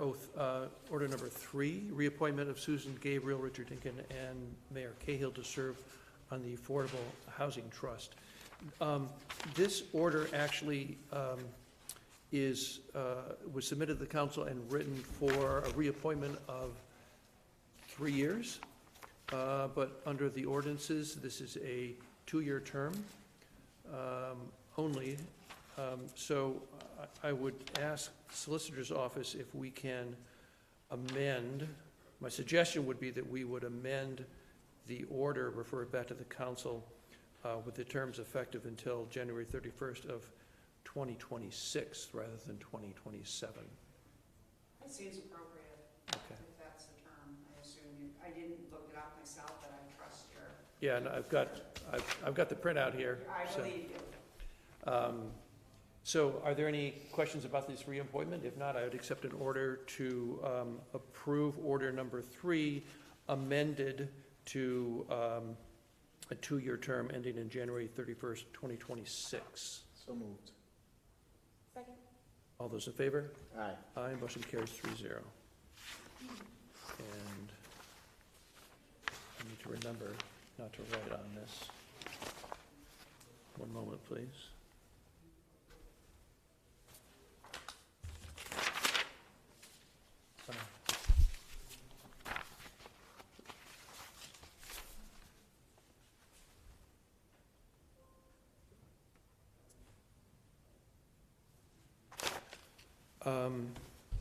F: 3, reappointment of Susan Gabriel, Richard Dinkin, and Mayor Cahill to serve on the Affordable Housing Trust. This order actually was submitted to the council and written for a reappointment of 3 years, but under the ordinances, this is a 2-year term only. So I would ask the Solicitor's Office if we can amend. My suggestion would be that we would amend the order, refer it back to the council with the terms effective until January 31st of 2026 rather than 2027.
K: That seems appropriate.
F: Okay.
K: If that's the term, I assume you, I didn't look it up myself, but I trust your.
F: Yeah, and I've got the printout here.
K: I
F: so.
K: believe you.
F: So are there any questions about this reappointment? If not, I would accept an order to approve order number 3, amended to a 2-year term ending in January 31st, 2026.
D: So moved.
B: Second.
F: All those in favor?
D: Aye.
F: Aye, motion carries 3-0. And I need to remember not to write on this. One moment, please.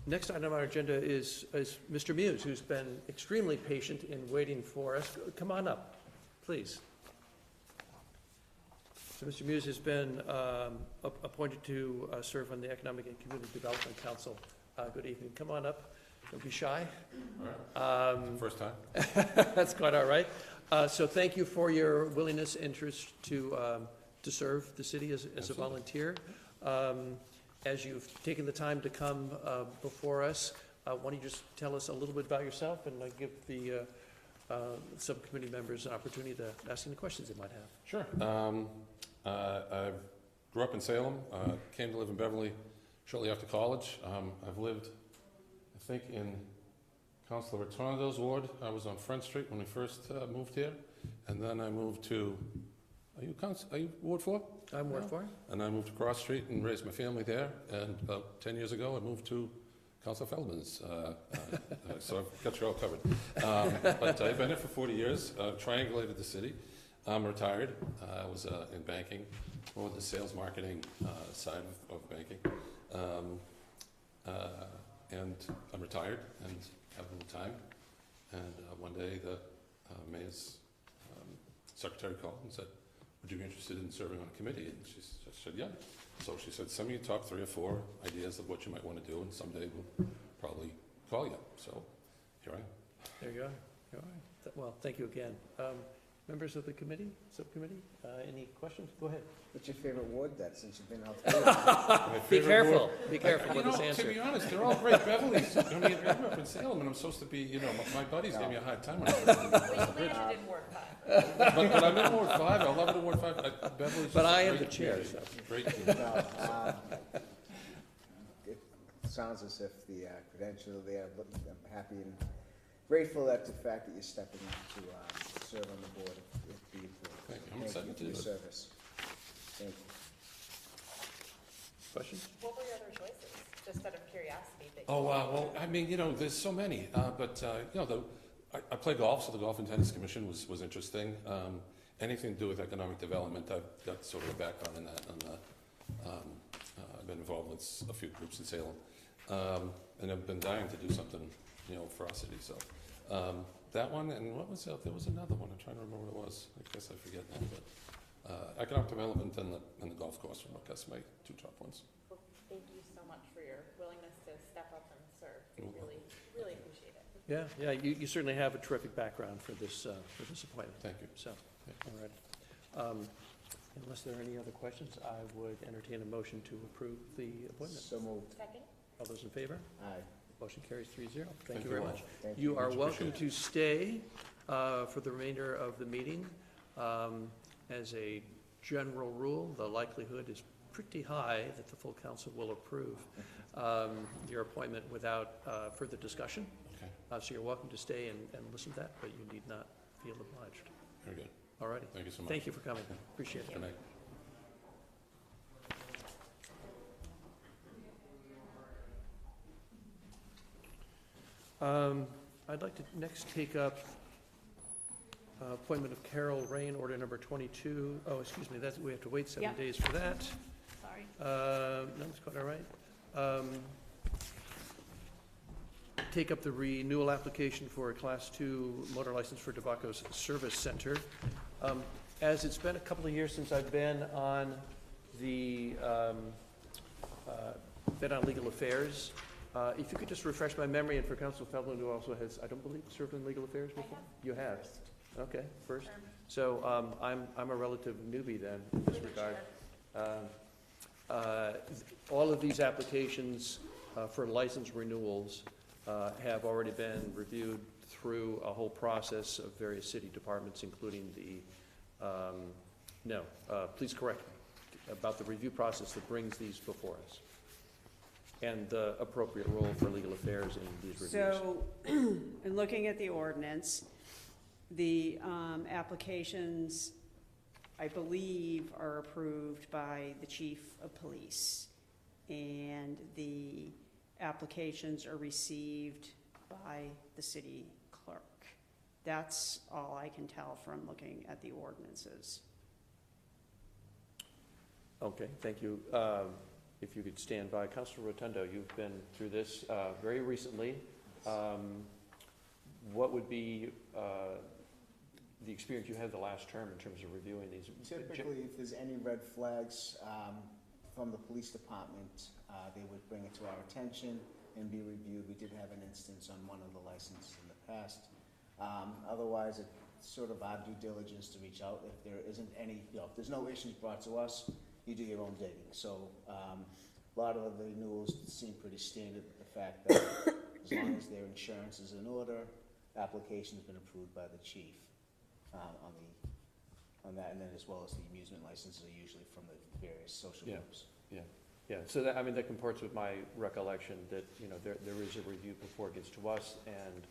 F: Next item on our agenda is Mr. Muse, who's been extremely patient in waiting for us. Come on up, please. So Mr. Muse has been appointed to serve on the Economic and Community Development Council. Good evening. Come on up. Don't be shy.
L: All right. First time.
F: That's quite all right. So thank you for your willingness, interest to serve the city as a volunteer. As you've taken the time to come before us, why don't you just tell us a little bit about yourself and give the subcommittee members an opportunity to ask any questions they might have.
L: Sure. I grew up in Salem, came to live in Beverly shortly after college. I've lived, I think, in Councilor Rotondo's ward. I was on Front Street when we first moved here, and then I moved to, are you Ward 4?
F: I'm Ward 4.
L: And I moved to Cross Street and raised my family there, and about 10 years ago I moved to Councilor Feldman's, so I've got you all covered. But I've been here for 40 years, triangulated the city. I'm retired. I was in banking, more with the sales marketing side of banking. And I'm retired and have a little time. And one day the mayor's secretary called and said, would you be interested in serving on a committee? And she said, yeah. So she said, send me your top 3 or 4 ideas of what you might want to do, and someday we'll probably call you. So here I am.
F: There you are. All right. Well, thank you again. Members of the committee, subcommittee, any questions? Go ahead.
D: What's your favorite ward then, since you've been out there?
F: Be careful. Be careful with this
L: To
F: answer.
L: be honest, they're all great. Beverly's, I mean, I grew up in Salem, and I'm supposed to be, my buddies gave me a hard time when I was
J: in Ward 5.
L: but I'm in Ward 5. I love it in Ward 5. Beverly's
F: But
L: just
F: I
L: a
F: am
L: great
F: the chair,
L: community.
F: so.
L: Great community.
D: It sounds as if the credentials are there, but I'm happy and grateful that the fact that you're stepping up to serve on the board. It'd be important.
L: Thank you. I'm
D: Thank
L: excited
D: you
L: to
D: for your
L: do it.
D: service. Thank you.
F: Questions?
J: What were your other choices? Just out of curiosity.
L: Oh, well, I mean, there's so many. I play golf, so the Golf and Tennis Commission was interesting. Anything to do with economic development, I've got sort of a background in that. I've been involved with a few groups in Salem. And I've been dying to do something, for our city. So That one, and what was it? There was another one. I'm trying to remember what it was. I guess I forget now, but economic development and the golf course, I guess, my two top ones.
B: Well, thank you so much for your willingness to step up and serve. We really, really appreciate it.
F: Yeah, you certainly have a terrific background for this appointment.
L: Thank you.
F: So, all right. Unless there are any other questions, I would entertain a motion to approve the appointment.
D: So moved.
B: Second?
F: All those in favor?
D: Aye.
F: Motion carries 3-0. Thank you
L: very
F: very
L: much.
F: much.
D: Thank
F: You are
L: Much
F: welcome
L: appreciated.
F: to stay for the remainder of the meeting. As a general rule, the likelihood is pretty high that the full council will approve your appointment without further discussion.
L: Okay.
F: So you're welcome to stay and listen to that, but you need not feel obliged.
L: Very good.
F: All righty.
L: Thank you so much.
F: Thank you for coming. Appreciate it.
L: Good night.
F: I'd like to next take up appointment of Carol Rain, order number 22. Oh, excuse me, we have to wait 7
B: Yep.
F: days for that.
B: Sorry.
F: No, it's quite all right. Take up the renewal application for a Class 2 motor license for Tobacco's Service Center. As it's been a couple of years since I've been on the, Legal Affairs, if you could just refresh my memory, and for Council Feldman, who also has, I don't believe, served in Legal Affairs before? You have? Okay, first. So I'm a relative newbie then, in this regard. All of these applications for license renewals have already been reviewed through a whole process of various city departments, including the, please correct me, about the review process that brings these before us, and the appropriate role for legal affairs in these reviews.
K: So, in looking at the ordinance, the applications, I believe, are approved by the chief of police, and the applications are received by the city clerk. That's all I can tell from looking at the ordinances.
F: Okay, thank you. If you could stand by. Councilor Rotundo, you've been through this very recently. What would be the experience you had the last term in terms of reviewing these?
D: Typically, if there's any red flags from the police department, they would bring it to our attention and be reviewed. We did have an instance on one of the licenses in the past. Otherwise, it's sort of our due diligence to reach out. If there isn't any, if there's no issues brought to us, you do your own digging. So a lot of the renewals seem pretty standard with the fact that as long as their insurance is in order, application's been approved by the chief on that, and then as well as the amusement licenses are usually from the various social groups.
F: Yeah, so that, I mean, that comports with my recollection that, there is a review before it gets to us, and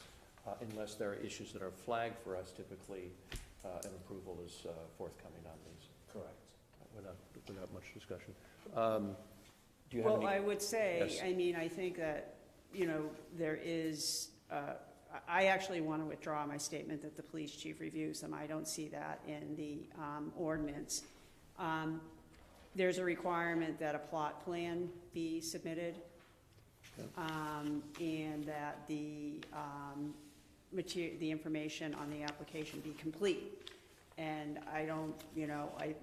F: unless there are issues that are flagged for us, typically an approval is forthcoming on these.
D: Correct.
F: Without much discussion. Do you have any?
K: Well, I would say,
F: Yes.
K: I mean, I think that, there is, I actually want to withdraw my statement that the police chief reviews them. I don't see that in the ordinance. There's a requirement that a plot plan be submitted, and that the information on the application be complete. And I don't,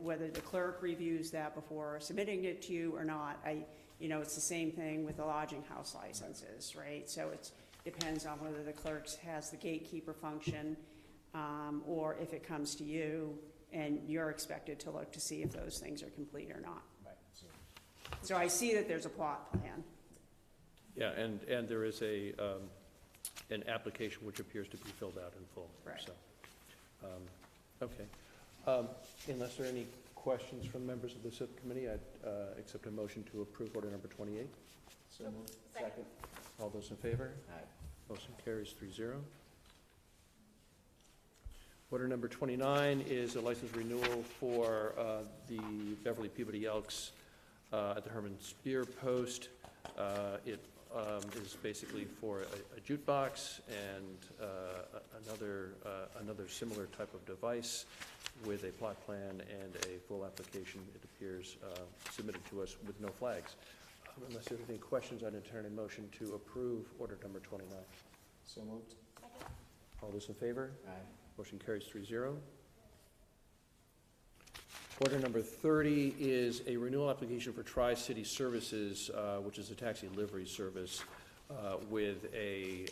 K: whether the clerk reviews that before submitting it to you or not, it's the same thing with the lodging house licenses, right? So it depends on whether the clerk has the gatekeeper function, or if it comes to you and you're expected to look to see if those things are complete or not.
D: Right.
K: So I see that there's a plot plan.
F: Yeah, and there is an application which appears to be filled out in full.
K: Right.
F: So, okay. Unless there are any questions from members of the subcommittee, I'd accept a motion to approve order number 28.
D: So moved. Second.
F: All those in favor?
D: Aye.
F: Motion carries 3-0. Order number 29 is a license renewal for the Beverly Peabody Elks at the Herman Spear Post. It is basically for a jukebox and another similar type of device with a plot plan and a full application, it appears, submitted to us with no flags. Unless there are any questions, I'd entertain a motion to approve order number 29.
D: So moved.
F: All those in favor?
D: Aye.
F: Motion carries 3-0. Order number 30 is a renewal application for Tri-City Services, which is a taxi livery service, with a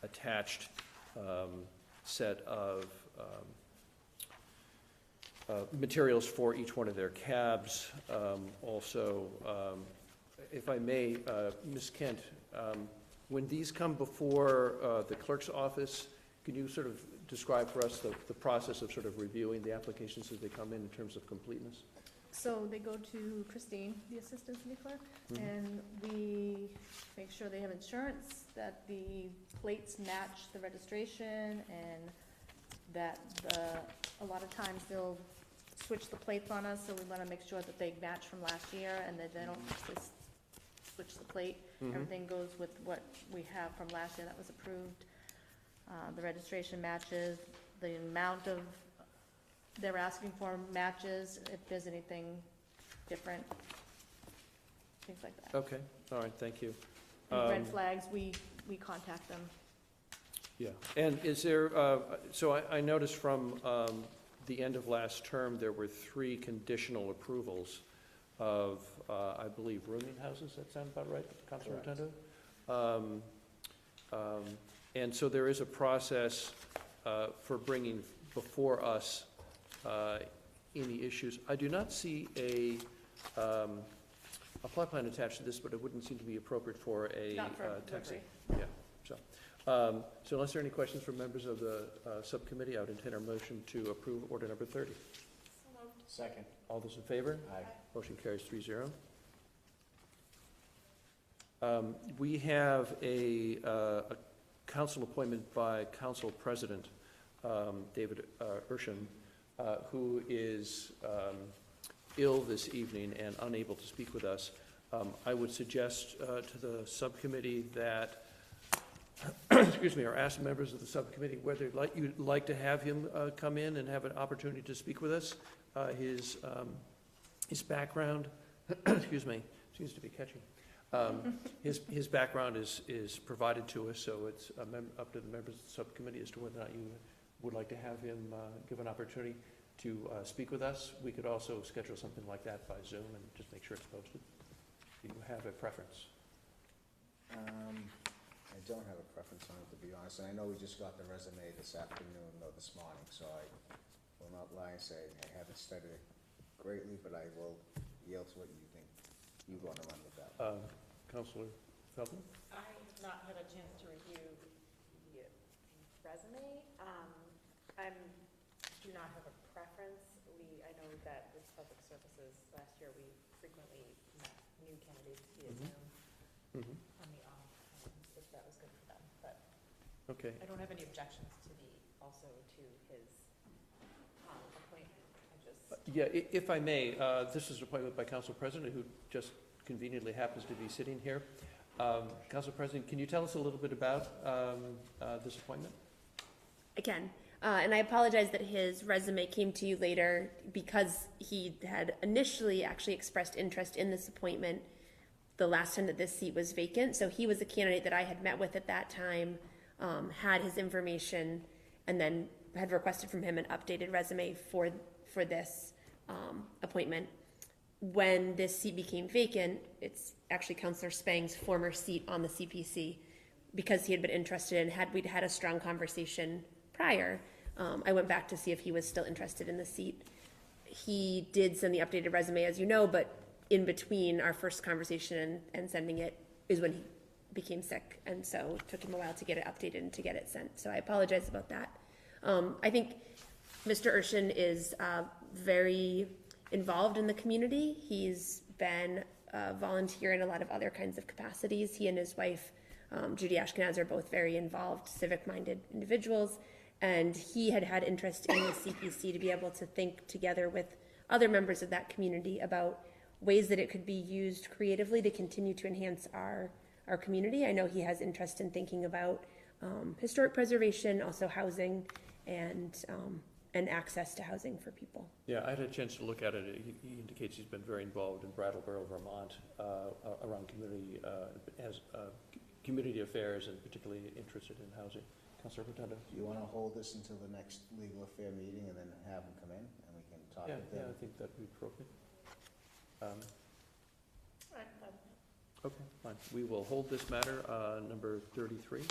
F: attached set of materials for each one of their cabs. Also, if I may, Ms. Kent, when these come before the clerk's office, can you sort of describe for us the process of sort of reviewing the applications as they come in terms of completeness?
B: So they go to Christine, the assistant city clerk, and we make sure they have insurance, that the plates match the registration, and that a lot of times they'll switch the plates on us, so we wanna make sure that they match from last year, and that they don't just switch the plate. Everything goes with what we have from last year that was approved. The registration matches, the amount of, they're asking for matches, if there's anything different, things like that.
F: Okay, all right, thank you.
B: And red flags, we contact them.
F: Yeah, and is there, so I noticed from the end of last term, there were 3 conditional approvals of, I believe, rooming houses, that sound about right, Councilor Rotundo? And so there is a process for bringing before us any issues. I do not see a plot plan attached to this, but it wouldn't seem to be appropriate for a
B: Not for
F: taxi.
B: delivery.
F: Yeah, so unless there are any questions from members of the subcommittee, I would entertain our motion to approve order number 30.
D: Second.
F: All those in favor?
D: Aye.
F: Motion carries 3-0. We have a council appointment by Council President David Urshan, who is ill this evening and unable to speak with us. I would suggest to the subcommittee that, excuse me, or ask members of the subcommittee whether you'd like to have him come in and have an opportunity to speak with us. His background, excuse me, seems to be catching. His background is provided to us, so it's up to the members of the subcommittee as to whether or not you would like to have him give an opportunity to speak with us. We could also schedule something like that by Zoom and just make sure it's posted. Do you have a preference?
D: I don't have a preference on it, to be honest, and I know we just got the resume this afternoon, or this morning, so I will not lie and say I haven't studied it greatly, but I will yield to what you think you want to run with that.
F: Councilor Feldman?
M: I have not had a chance to review the resume. I do not have a preference. I know that with public services, last year we frequently met new candidates via Zoom on the off, if that was good for them. But
F: okay.
M: I don't have any objections to his appointment.
F: Yeah, if I may, this is an appointment by Council President, who just conveniently happens to be sitting here. Council President, can you tell us a little bit about this appointment?
A: I can. And I apologize that his resume came to you later because he had initially actually expressed interest in this appointment the last time that this seat was vacant. So he was a candidate that I had met with at that time, had his information, and then had requested from him an updated resume for this appointment. When this seat became vacant, it's actually Councillor Spang's former seat on the CPC. Because he had been interested and we'd had a strong conversation prior, I went back to see if he was still interested in the seat. He did send the updated resume, as you know, but in between our first conversation and sending it is when he became sick, and so it took him a while to get it updated and to get it sent. So I apologize about that. I think Mr. Urshan is very involved in the community. He's been a volunteer in a lot of other kinds of capacities. He and his wife, Judy Ashkenaz, are both very involved, civic-minded individuals, and he had had interest in the CPC to be able to think together with other members of that community about ways that it could be used creatively to continue to enhance our community. I know he has interest in thinking about historic preservation, also housing, and access to housing for people.
F: Yeah, I had a chance to look at it. He indicates he's been very involved in Brattleboro, Vermont, around community affairs, and particularly interested in housing. Councilor Rotundo.
D: Do you want to hold this until the next legal affair meeting and then have them come in and we can talk
F: Yeah,
D: with
F: yeah,
D: them?
F: I think that'd be appropriate. Okay, fine. We will hold this matter, number 33.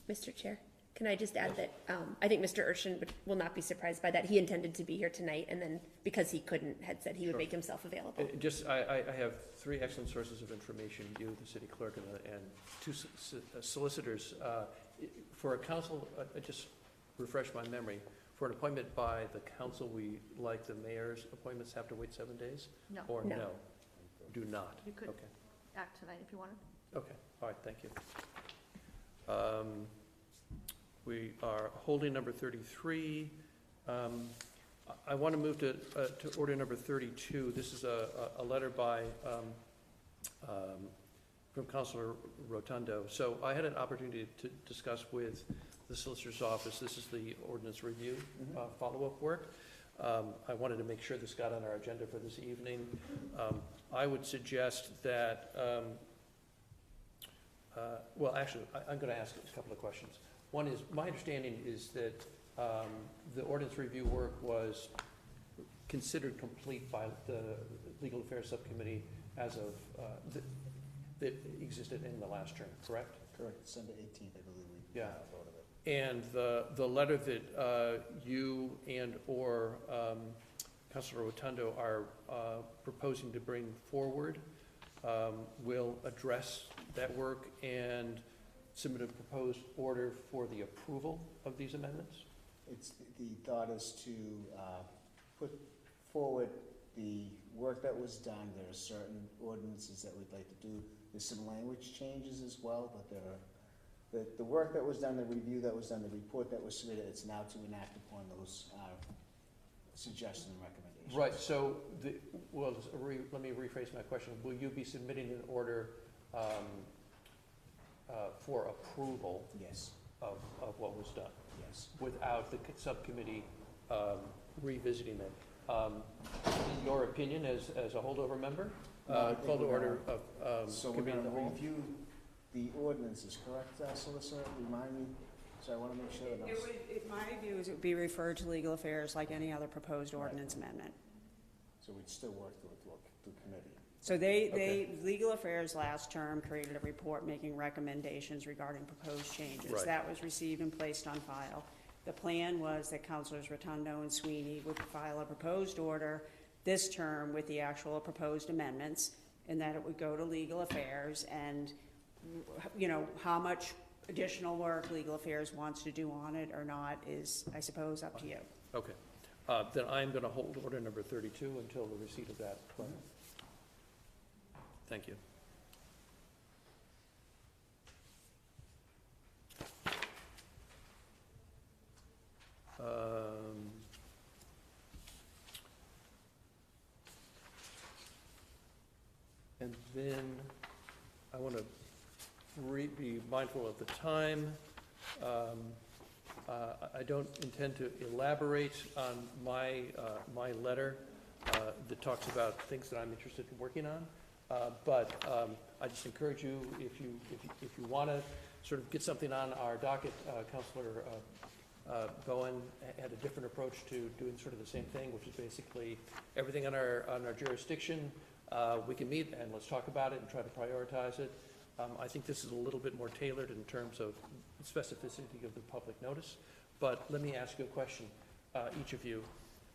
A: Mr. Chair, can I just add that I think Mr. Urshan will not be surprised by that. He intended to be here tonight, and then because he couldn't, had said he would
F: Sure.
A: make himself available.
F: I have three excellent sources of information, you, the city clerk, and two solicitors. For a council, just refresh my memory, for an appointment by the council, we, like the mayor's appointments, have to wait 7 days?
B: No.
F: Or
A: No.
F: no? Do not?
B: You could
F: Okay,
B: act tonight if you wanted.
F: okay, all right, thank you. We are holding number 33. I want to move to order number 32. This is a letter by, from Councilor Rotundo. So I had an opportunity to discuss with the Solicitor's Office. This is the ordinance review follow-up work. I wanted to make sure this got on our agenda for this evening. I would suggest that, well, actually, I'm going to ask a couple of questions. One is, my understanding is that the ordinance review work was considered complete by the Legal Affairs Subcommittee as of, that existed in the last term, correct?
D: Correct, December 18th, I believe we
F: Yeah.
D: voted it.
F: And the letter that you and/or Councilor Rotundo are proposing to bring forward will address that work and submit a proposed order for the approval of these amendments?
D: The thought is to put forward the work that was done. There are certain ordinances that we'd like to do. There's some language changes as well, but there are, the work that was done, the review that was done, the report that was submitted, it's now to enact upon those suggestions and recommendations.
F: Right, so, well, let me rephrase my question. Will you be submitting an order for approval
D: Yes,
F: of what was done,
D: yes.
F: without the subcommittee revisiting it? In your opinion, as a holdover member,
D: No, I think
F: call to
D: we're
F: order
D: gonna-
F: of
D: So we're
F: committee of
D: gonna
F: the whole?
D: review the ordinances, correct, Solicitor? Remind me, so I wanna make sure that
K: My view is it would be referred to legal affairs like any other proposed ordinance amendment.
D: so we'd still work through committee.
K: So
F: Okay.
K: legal affairs last term created a report making recommendations regarding proposed changes.
F: Right.
K: That was received and placed on file. The plan was that Councilors Rotundo and Sweeney would file a proposed order this term with the actual proposed amendments, and that it would go to legal affairs, and, you know, how much additional work legal affairs wants to do on it or not is, I suppose, up to you.
F: Okay, then I'm going to hold order number 32 until the receipt of that plan. Thank you. And then I want to be mindful of the time. I don't intend to elaborate on my letter that talks about things that I'm interested in working on. But I just encourage you, if you want to sort of get something on our docket, Councilor Bowen had a different approach to doing sort of the same thing, which is basically everything on our jurisdiction. We can meet and let's talk about it and try to prioritize it. I think this is a little bit more tailored in terms of specificity of the public notice. But let me ask you a question, each of you.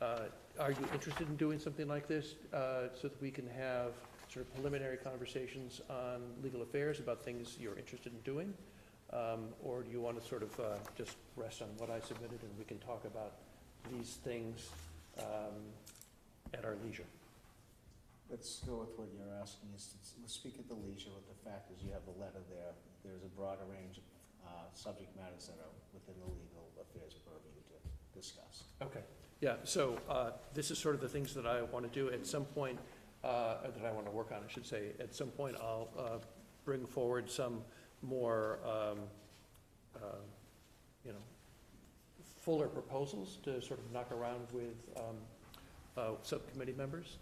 F: Are you interested in doing something like this so that we can have sort of preliminary conversations on legal affairs about things you're interested in doing? Or do you want to sort of just rest on what I submitted and we can talk about these things at our leisure?
D: Let's go with what you're asking, let's speak at the leisure with the fact is you have the letter there. There's a broader range of subject matters that are within the legal affairs purview to discuss.
F: Okay, yeah, so this is sort of the things that I want to do at some point, that I want to work on, I should say. At some point, I'll bring forward some more, fuller proposals to sort of knock around with subcommittee members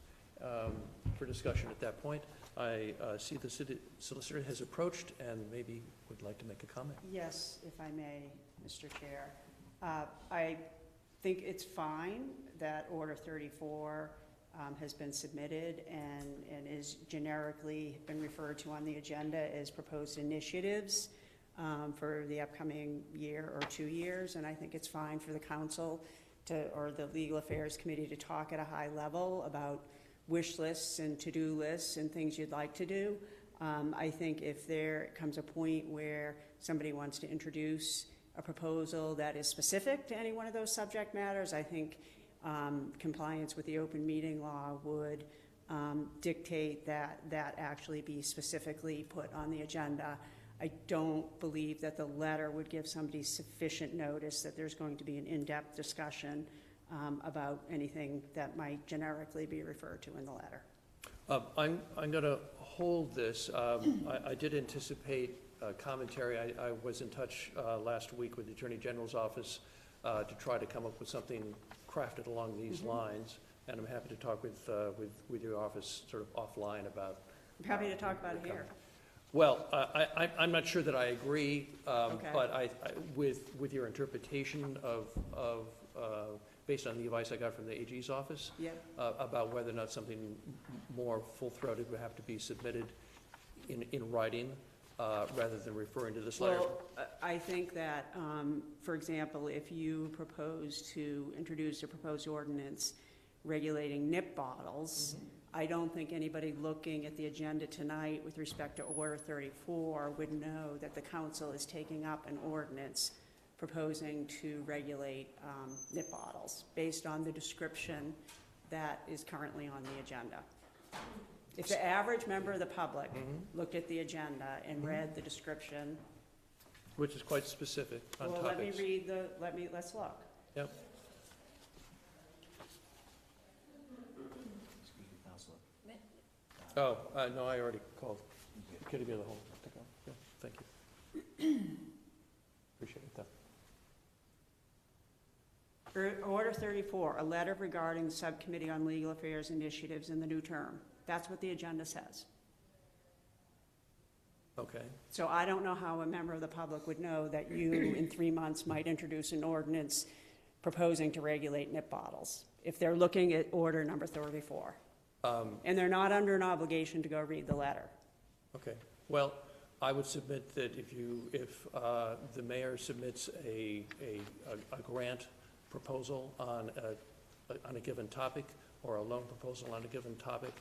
F: for discussion at that point. I see the city solicitor has approached and maybe would like to make a comment.
K: Yes, if I may, Mr. Chair. I think it's fine that Order 34 has been submitted and is generically been referred to on the agenda as proposed initiatives for the upcoming year or 2 years. And I think it's fine for the council or the Legal Affairs Committee to talk at a high level about wish lists and to-do lists and things you'd like to do. I think if there comes a point where somebody wants to introduce a proposal that is specific to any one of those subject matters, I think compliance with the open meeting law would dictate that that actually be specifically put on the agenda. I don't believe that the letter would give somebody sufficient notice that there's going to be an in-depth discussion about anything that might generically be referred to in the letter.
F: I'm going to hold this. I did anticipate commentary. I was in touch last week with the Attorney General's office to try to come up with something crafted along these lines, and I'm happy to talk with your office sort of offline about.
K: I'm happy to talk about it here.
F: Well, I'm not sure that I agree,
K: Okay.
F: but with your interpretation of based on the advice I got from the AG's office, about whether or not something more full-throated would have to be submitted in writing rather than referring to this letter.
K: Well, I think that, for example, if you propose to introduce a proposed ordinance regulating nip bottles, I don't think anybody looking at the agenda tonight with respect to Order 34 would know that the council is taking up an ordinance proposing to regulate nip bottles based on the description that is currently on the agenda. If the average member of the public looked at the agenda and read the description,
F: which is quite specific on
K: well,
F: topics.
K: Let's look.
F: Yep. Oh, no, I already called Kitty Bear the whole to go. Yeah, thank you. Appreciate that.
K: Order 34, a letter regarding Subcommittee on Legal Affairs initiatives in the new term. That's what the agenda says.
F: Okay.
K: So I don't know how a member of the public would know that you, in 3 months, might introduce an ordinance proposing to regulate nip bottles if they're looking at order number 34. And they're not under an obligation to go read the letter.
F: Okay. Well, I would submit that if the mayor submits a grant proposal on a given topic or a loan proposal on a given topic,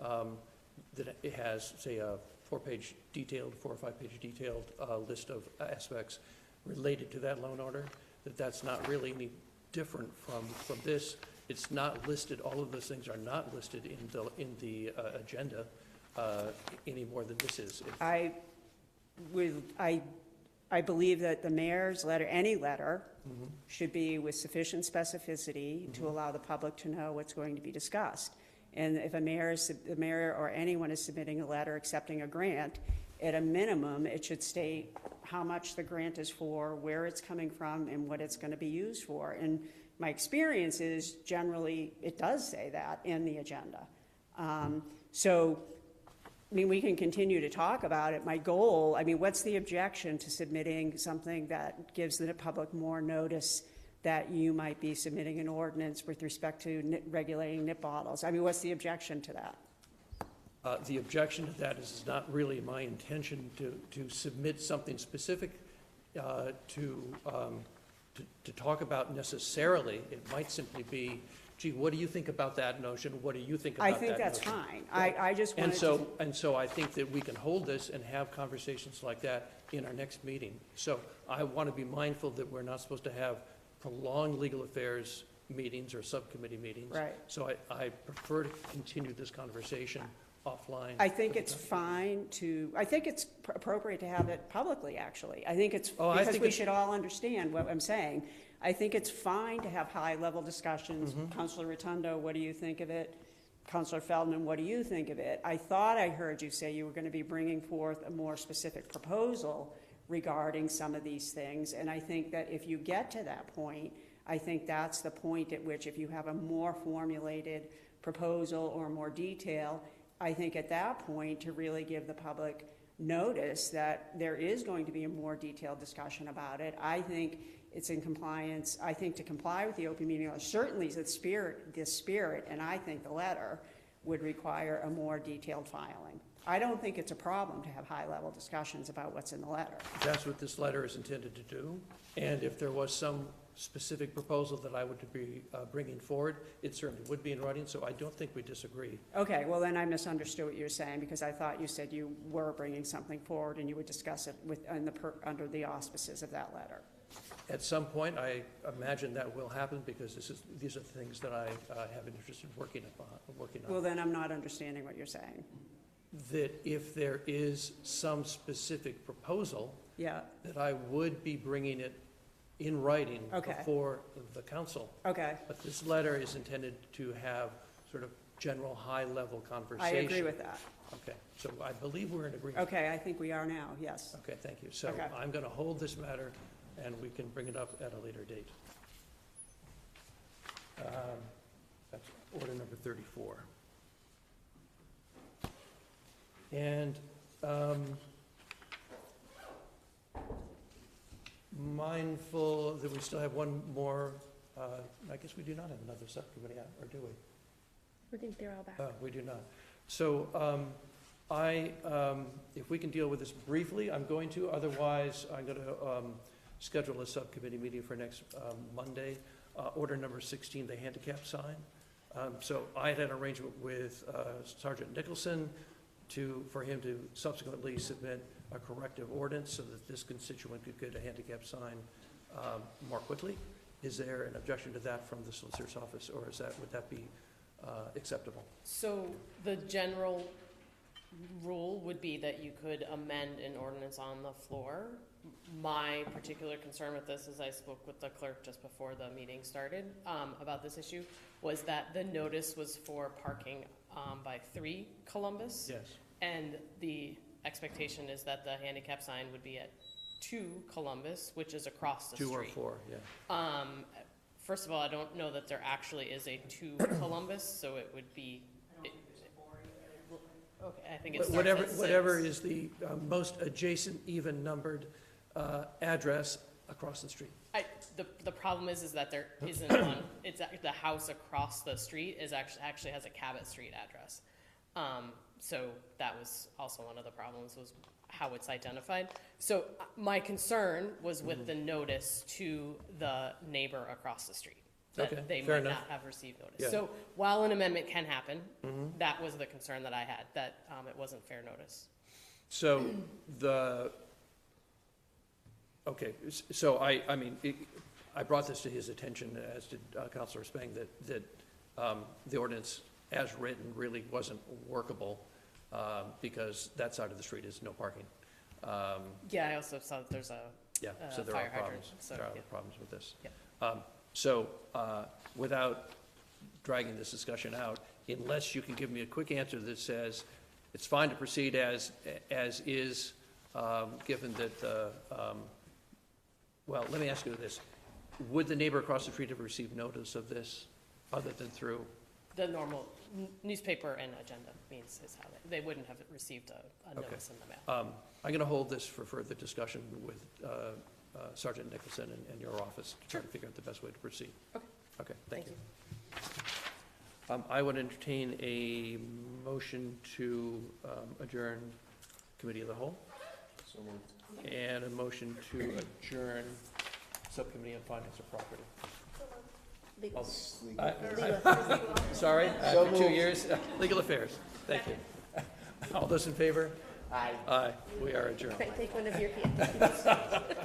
F: that it has, say, a 4 or 5-page detailed list of aspects related to that loan order, that's not really any different from this. It's not listed, all of those things are not listed in the agenda any more than this is.
K: I believe that the mayor's letter, any letter, should be with sufficient specificity to allow the public to know what's going to be discussed. And if the mayor or anyone is submitting a letter accepting a grant, at a minimum, it should state how much the grant is for, where it's coming from, and what it's going to be used for. And my experience is generally it does say that in the agenda. So, I mean, we can continue to talk about it. My goal, I mean, what's the objection to submitting something that gives the public more notice that you might be submitting an ordinance with respect to regulating nip bottles? I mean, what's the objection to that?
F: The objection to that is not really my intention to submit something specific to talk about necessarily. It might simply be, gee, what do you think about that notion? What do you think about that notion?
K: I think that's fine.
F: Right.
K: I just wanted
F: And so I think that we can hold this and have conversations like that in our next meeting. So I want to be mindful that we're not supposed to have prolonged legal affairs meetings or subcommittee meetings.
K: Right.
F: So I prefer to continue this conversation offline.
K: I think it's fine to, I think it's appropriate to have it publicly, actually. I think it's, because we should all understand what I'm saying. I think it's fine to have high-level discussions. Councilor Rotundo, what do you think of it? Councilor Feldman, what do you think of it? I thought I heard you say you were going to be bringing forth a more specific proposal regarding some of these things, and I think that if you get to that point, I think that's the point at which if you have a more formulated proposal or more detail, I think at that point, to really give the public notice that there is going to be a more detailed discussion about it. I think it's in compliance. I think to comply with the open meeting law, certainly the spirit, and I think the letter would require a more detailed filing. I don't think it's a problem to have high-level discussions about what's in the letter.
F: That's what this letter is intended to do, and if there was some specific proposal that I would be bringing forward, it certainly would be in writing, so I don't think we disagree.
K: Okay, well then I misunderstood what you were saying, because I thought you said you were bringing something forward and you would discuss it under the auspices of that letter.
F: At some point, I imagine that will happen, because these are the things that I have an interest in working on.
K: Well, then I'm not understanding what you're saying.
F: That if there is some specific proposal,
K: Yeah,
F: that I would be bringing it in writing
K: Okay.
F: before the council.
K: okay,
F: But this letter is intended to have sort of general, high-level
K: I
F: conversation.
K: agree with that.
F: Okay, so I believe we're in agreement.
K: Okay, I think we are now, yes.
F: Okay, thank you. So
K: Okay.
F: I'm going to hold this matter, and we can bring it up at a later date. That's order number 34. And mindful that we still have one more, I guess we do not have another subcommittee, or do we?
A: I think they're all back.
F: We do not. So if we can deal with this briefly, I'm going to. Otherwise, I'm going to schedule a subcommittee meeting for next Monday. Order number 16, the handicap sign. So I had an arrangement with Sergeant Nicholson for him to subsequently submit a corrective ordinance so that this constituent could get a handicap sign more quickly. Is there an objection to that from the solicitor's office, or would that be acceptable?
J: So the general rule would be that you could amend an ordinance on the floor. My particular concern with this, as I spoke with the clerk just before the meeting started about this issue, was that the notice was for parking by 3 Columbus.
F: Yes.
J: And the expectation is that the handicap sign would be at 2 Columbus, which is across the street.
F: 2 or 4, yeah.
J: First of all, I don't know that there actually is a 2 Columbus, so it would be. Okay, I think it starts
F: Whatever,
J: at 6.
F: whatever is the most adjacent, even numbered address across the street.
J: The problem is that there isn't one. It's the house across the street actually has a Cabot Street address. So that was also one of the problems, was how it's identified. So my concern was with the notice to the neighbor across the street, that
F: Okay,
J: they
F: fair
J: might
F: enough.
J: not have received notice.
F: Yeah.
J: So while an amendment can happen,
F: Mhm.
J: that was the concern that I had, that it wasn't fair notice.
F: So so I mean, I brought this to his attention, as did Councilor Spang, that the ordinance as written really wasn't workable because that side of the street is no parking.
J: Yeah, I also saw that there's a
F: Yeah, so there are
J: fire hydrant.
F: problems.
J: So,
F: There are
J: yeah.
F: problems with this.
J: Yeah.
F: So without dragging this discussion out, unless you can give me a quick answer that says it's fine to proceed as is, given that, well, let me ask you this. Would the neighbor across the street have received notice of this, other than through?
J: The normal newspaper and agenda means is how they wouldn't have received a notice in the mail.
F: I'm going to hold this for further discussion with Sergeant Nicholson and your office to try to figure out the best way to proceed.
J: Okay.
F: Okay, thank you. I would entertain a motion to adjourn Committee of the Whole.
D: So moved.
F: And a motion to adjourn Subcommittee on Finance or Property.
A: Legal.
F: Sorry,
D: So
F: after 2
D: moved.
F: years. Legal Affairs, thank you. All those in favor?
D: Aye.
F: Aye, we are adjourned.
A: Take one of your PhDs.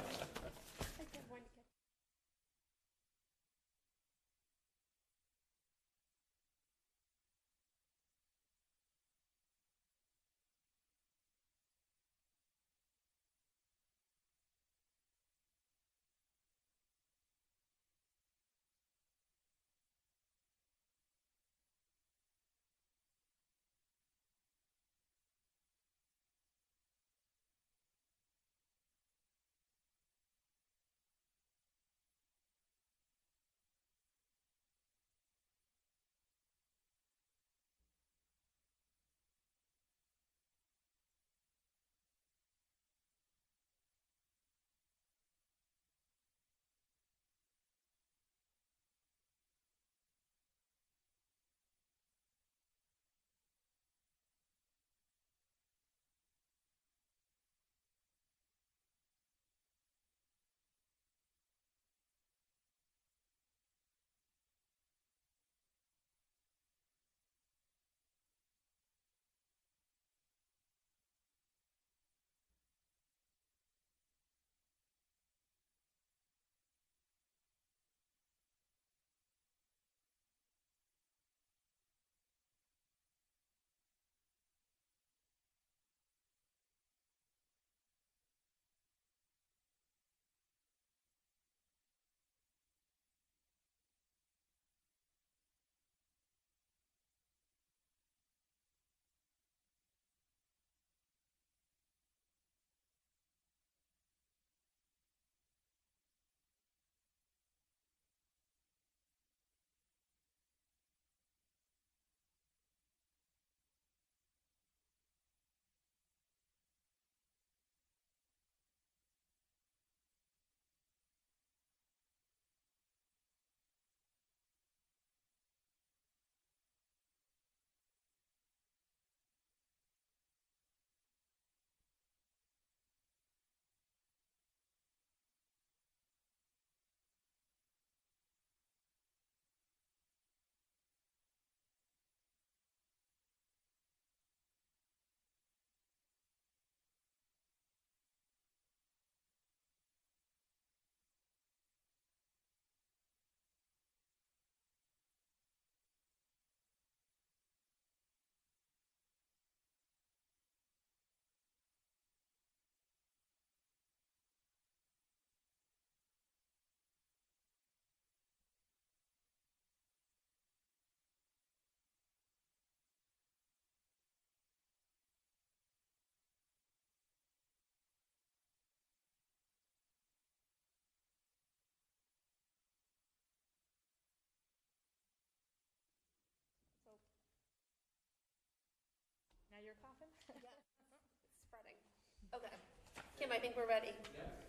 A: Tim, I think we're ready.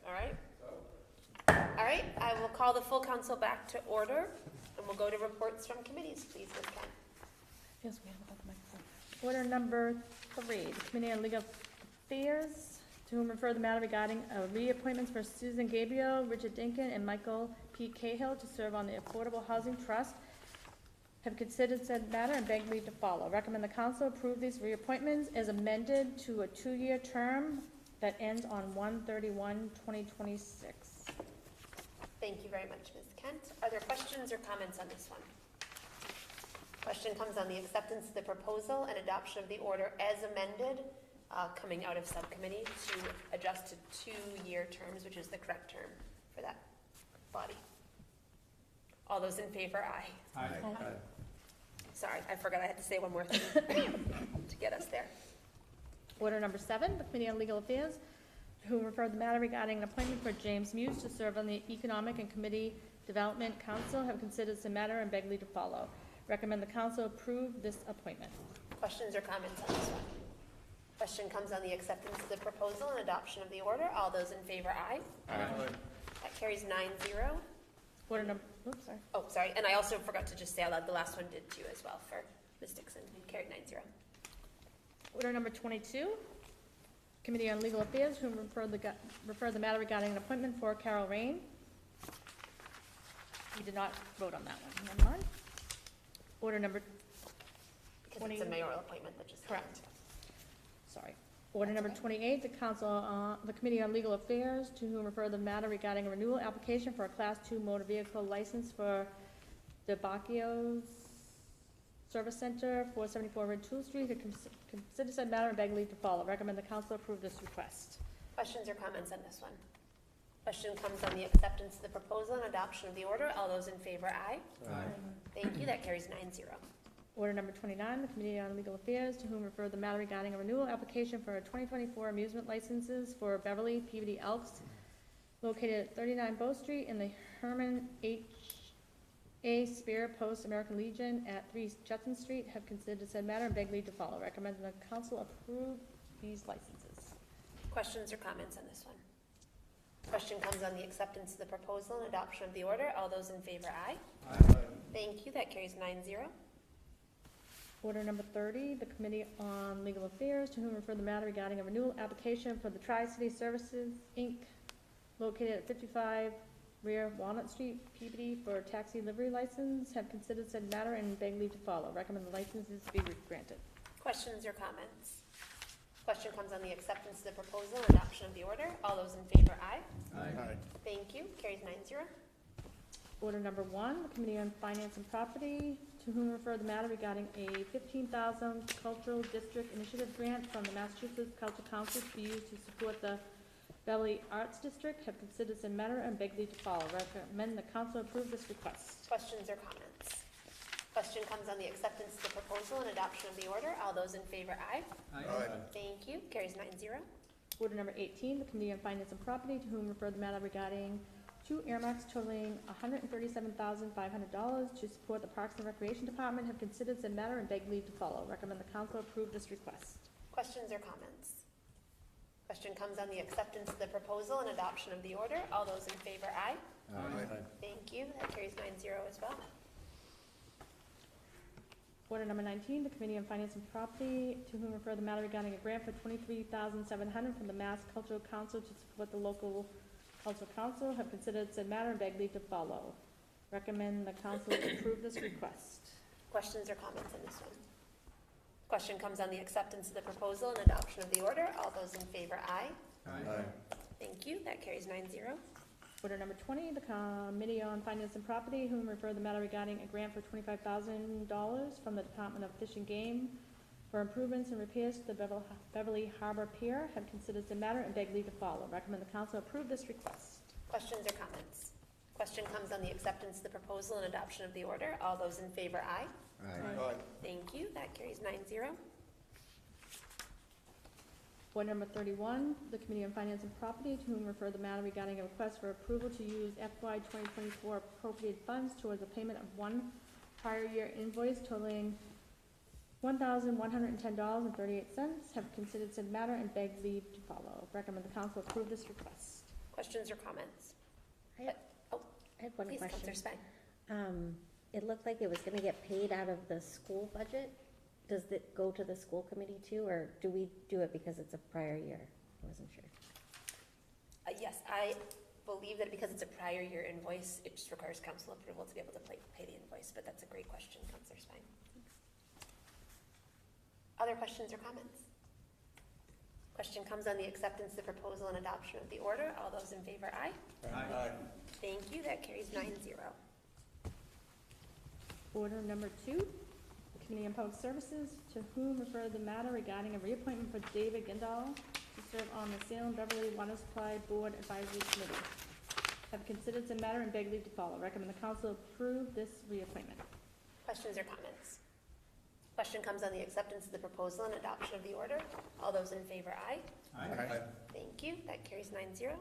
A: All right. All right, I will call the full council back to order, and we'll go to reports from committees, please, Ms. Kent.
B: Yes, we have about the microphone. Order number 3, the Committee on Legal Affairs, to whom refer the matter regarding reappointments for Susan Gabriel, Richard Dinkin, and Michael P. Cahill to serve on the Affordable Housing Trust, have considered said matter and beg leave to follow. Recommend the council approve these reappointments as amended to a 2-year term that ends on 1/31/2026.
A: Thank you very much, Ms. Kent. Are there questions or comments on this one? Question comes on the acceptance of the proposal and adoption of the order as amended, coming out of subcommittee to adjust to 2-year terms, which is the correct term for that body. All those in favor, aye.
F: Aye.
A: Sorry, I forgot I had to say one more thing to get us there.
B: Order number 7, the Committee on Legal Affairs, to whom refer the matter regarding an appointment for James Muse to serve on the Economic and Community Development Council, have considered the matter and beg leave to follow. Recommend the council approve this appointment.
A: Questions or comments on this one? Question comes on the acceptance of the proposal and adoption of the order. All those in favor, aye.
F: Aye.
A: That carries 9-0.
B: Order number, oops, sorry.
A: Oh, sorry, and I also forgot to just say out loud, the last one did too as well for Ms. Dixon, carried 9-0.
B: Order number 22, Committee on Legal Affairs, whom refer the matter regarding an appointment for Carol Rain. We did not vote on that one. Never mind. Order number
A: Because
B: 20.
A: it's a mayoral appointment that just
B: Correct. Sorry. Order number 28, the Committee on Legal Affairs, to whom refer the matter regarding a renewal application for a Class 2 motor vehicle license for DeBacchio's Service Center, 474 Red Tool Street, to consider said matter and beg leave to follow. Recommend the council approve this request.
A: Questions or comments on this one? Question comes on the acceptance of the proposal and adoption of the order. All those in favor, aye. Thank you, that carries 9-0.
B: Order number 29, the Committee on Legal Affairs, to whom refer the matter regarding a renewal application for a 2024 amusement licenses for Beverly Peabody Elks, located at 39 Bow Street in the Herman H.A. Spear Post American Legion at 3 Judson Street, have considered said matter and beg leave to follow. Recommend the council approve these licenses.
A: Questions or comments on this one? Question comes on the acceptance of the proposal and adoption of the order. All those in favor, aye. Thank you, that carries 9-0.
B: Order number 30, the Committee on Legal Affairs, to whom refer the matter regarding a renewal application for the Tri-City Services, Inc., located at 55 Rear Walnut Street, Peabody, for a taxi livery license, have considered said matter and beg leave to follow. Recommend the licenses be granted.
A: Questions or comments? Question comes on the acceptance of the proposal and adoption of the order. All those in favor, aye.
C: Aye.
A: Thank you, carries 9-0.
B: Order number 1, the Committee on Finance and Property, to whom refer the matter regarding a $15,000 Cultural District Initiative grant from the Massachusetts Cultural Council to be used to support the Beverly Arts District, have considered said matter and beg leave to follow. Recommend the council approve this request.
A: Questions or comments? Question comes on the acceptance of the proposal and adoption of the order. All those in favor, aye. Thank you, carries 9-0.
B: Order number 18, the Committee on Finance and Property, to whom refer the matter regarding 2 earmarks totaling $137,500 to support the Parks and Recreation Department, have considered said matter and beg leave to follow. Recommend the council approve this request.
A: Questions or comments? Question comes on the acceptance of the proposal and adoption of the order. All those in favor, aye. Thank you, that carries 9-0 as well.
B: Order number 19, the Committee on Finance and Property, to whom refer the matter regarding a grant for $23,700 from the Mass Cultural Council to support the local Cultural Council, have considered said matter and beg leave to follow. Recommend the council approve this request.
A: Questions or comments on this one? Question comes on the acceptance of the proposal and adoption of the order. All those in favor, aye. Thank you, that carries 9-0.
B: Order number 20, the Committee on Finance and Property, whom refer the matter regarding a grant for $25,000 from the Department of Fish and Game for improvements and repairs to the Beverly Harbor Pier, have considered the matter and beg leave to follow. Recommend the council approve this request.
A: Questions or comments? Question comes on the acceptance of the proposal and adoption of the order. All those in favor, aye. Thank you, that carries 9-0.
B: Order number 31, the Committee on Finance and Property, to whom refer the matter regarding a request for approval to use FY 2024 appropriated funds towards the payment of one prior year invoice totaling $1,110.38, have considered said matter and beg leave to follow. Recommend the council approve this request.
A: Questions or comments?
N: I have one
A: Please,
N: question.
A: Counselor Spang.
N: It looked like it was gonna get paid out of the school budget. Does it go to the school committee too, or do we do it because it's a prior year? I wasn't sure.
A: Yes, I believe that because it's a prior year invoice, it just requires council approval to be able to pay the invoice, but that's a great question, Counselor Spang. Other questions or comments? Question comes on the acceptance of the proposal and adoption of the order. All those in favor, aye.
C: Aye.
A: Thank you, that carries 9-0.
B: Order number 2, the Committee on Public Services, to whom refer the matter regarding a reappointment for David Gendall to serve on the Salem Beverly Water Supply Board Advisory Committee. Have considered the matter and beg leave to follow. Recommend the council approve this reappointment.
A: Questions or comments? Question comes on the acceptance of the proposal and adoption of the order. All those in favor, aye.
C: Aye.
A: Thank you, that carries 9-0.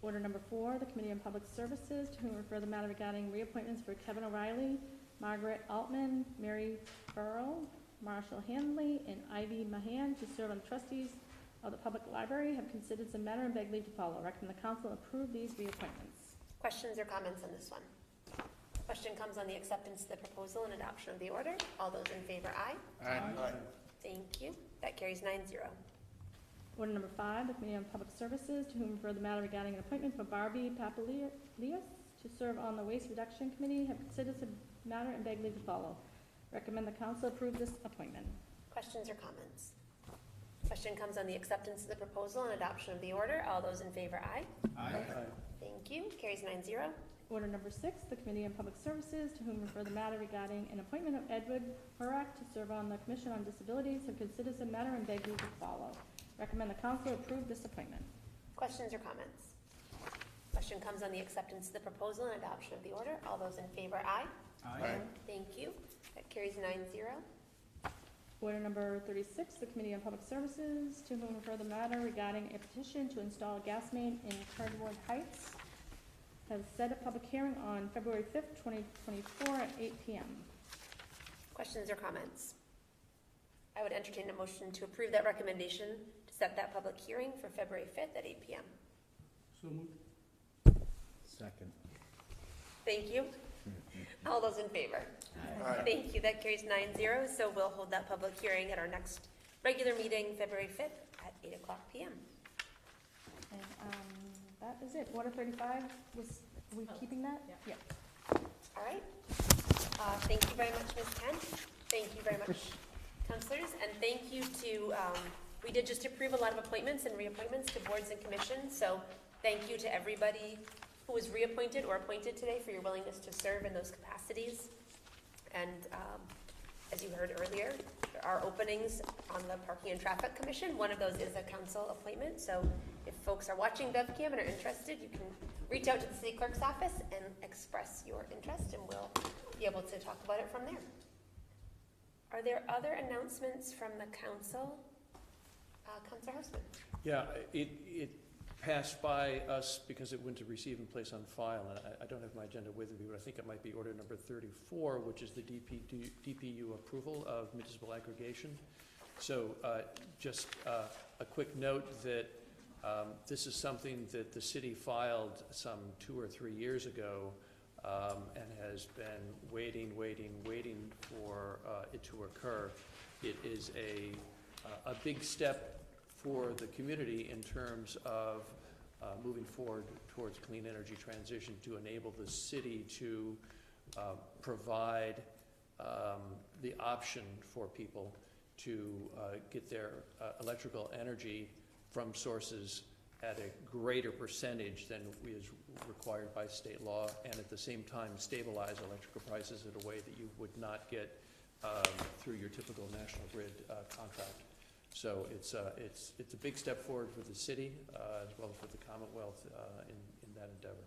B: Order number 4, the Committee on Public Services, to whom refer the matter regarding reappointments for Kevin O'Reilly, Margaret Altman, Mary Farrell, Marshall Hanley, and Ivy Mahan to serve on trustees of the Public Library. Have considered the matter and beg leave to follow. Recommend the council approve these reappointments.
A: Questions or comments on this one? Question comes on the acceptance of the proposal and adoption of the order. All those in favor, aye.
C: Aye.
A: Thank you, that carries 9-0.
B: Order number 5, the Committee on Public Services, to whom refer the matter regarding an appointment for Barbie Papalias to serve on the Waste Reduction Committee. Have considered the matter and beg leave to follow. Recommend the council approve this appointment.
A: Questions or comments? Question comes on the acceptance of the proposal and adoption of the order. All those in favor, aye.
C: Aye.
A: Thank you, carries 9-0.
B: Order number 6, the Committee on Public Services, to whom refer the matter regarding an appointment of Edward Hurak to serve on the Commission on Disabilities. Have considered the matter and beg leave to follow. Recommend the council approve this appointment.
A: Questions or comments? Question comes on the acceptance of the proposal and adoption of the order. All those in favor, aye.
C: Aye.
A: Thank you, that carries 9-0.
B: Order number 36, the Committee on Public Services, to whom refer the matter regarding a petition to install a gas main in Cardwood Heights. Have set a public hearing on February 5th, 2024 at 8 p.m.
A: Questions or comments? I would entertain a motion to approve that recommendation to set that public hearing for February 5th at 8 p.m.
F: So moved.
D: Second.
A: Thank you. All those in favor?
C: Aye.
A: Thank you, that carries 9-0, so we'll hold that public hearing at our next regular meeting, February 5th at 8 o'clock p.m.
B: And that is it. Order 35, are we keeping that?
I: Yeah.
A: All right. Thank you very much, Ms. Kent. Thank you very much, councilors, and thank you to, we did just approve a lot of appointments and reappointments to boards and commissions, so thank you to everybody who was reappointed or appointed today for your willingness to serve in those capacities. And as you heard earlier, there are openings on the Parking and Traffic Commission. One of those is a council appointment, so if folks are watching BevCam and are interested, you can reach out to the city clerk's office and express your interest, and we'll be able to talk about it from there. Are there other announcements from the council? Councilor Houseman?
F: Yeah, it passed by us because it went to receive and place on file, and I don't have my agenda with me, but I think it might be order number 34, which is the DPU approval of municipal aggregation. So just a quick note that this is something that the city filed some 2 or 3 years ago and has been waiting for it to occur. It is a big step for the community in terms of moving forward towards clean energy transition to enable the city to provide the option for people to get their electrical energy from sources at a greater percentage than is required by state law, and at the same time stabilize electrical prices in a way that you would not get through your typical national grid contract. So it's a big step forward for the city as well as for the Commonwealth in that endeavor.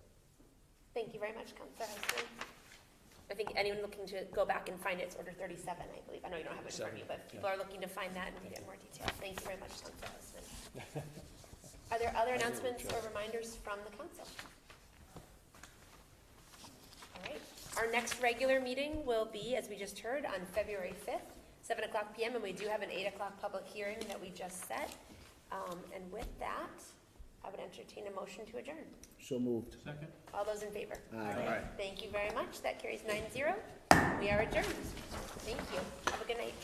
A: Thank you very much, Councilor Houseman. I think anyone looking to go back and find it, it's order 37, I believe. I know you don't have it in front of you, but if people are looking to find that and read it in more detail. Thank you very much, Councilor Houseman. Are there other announcements or reminders from the council? All right. Our next regular meeting will be, as we just heard, on February 5th. 7 o'clock PM, and we do have an 8 o'clock public hearing that we just set. And with that, I would entertain a motion to adjourn.
D: So moved.
F: Second?
A: All those in favor?
D: Aye.
A: Thank you very much. That carries 9-0. We are adjourned. Thank you. Have a good night.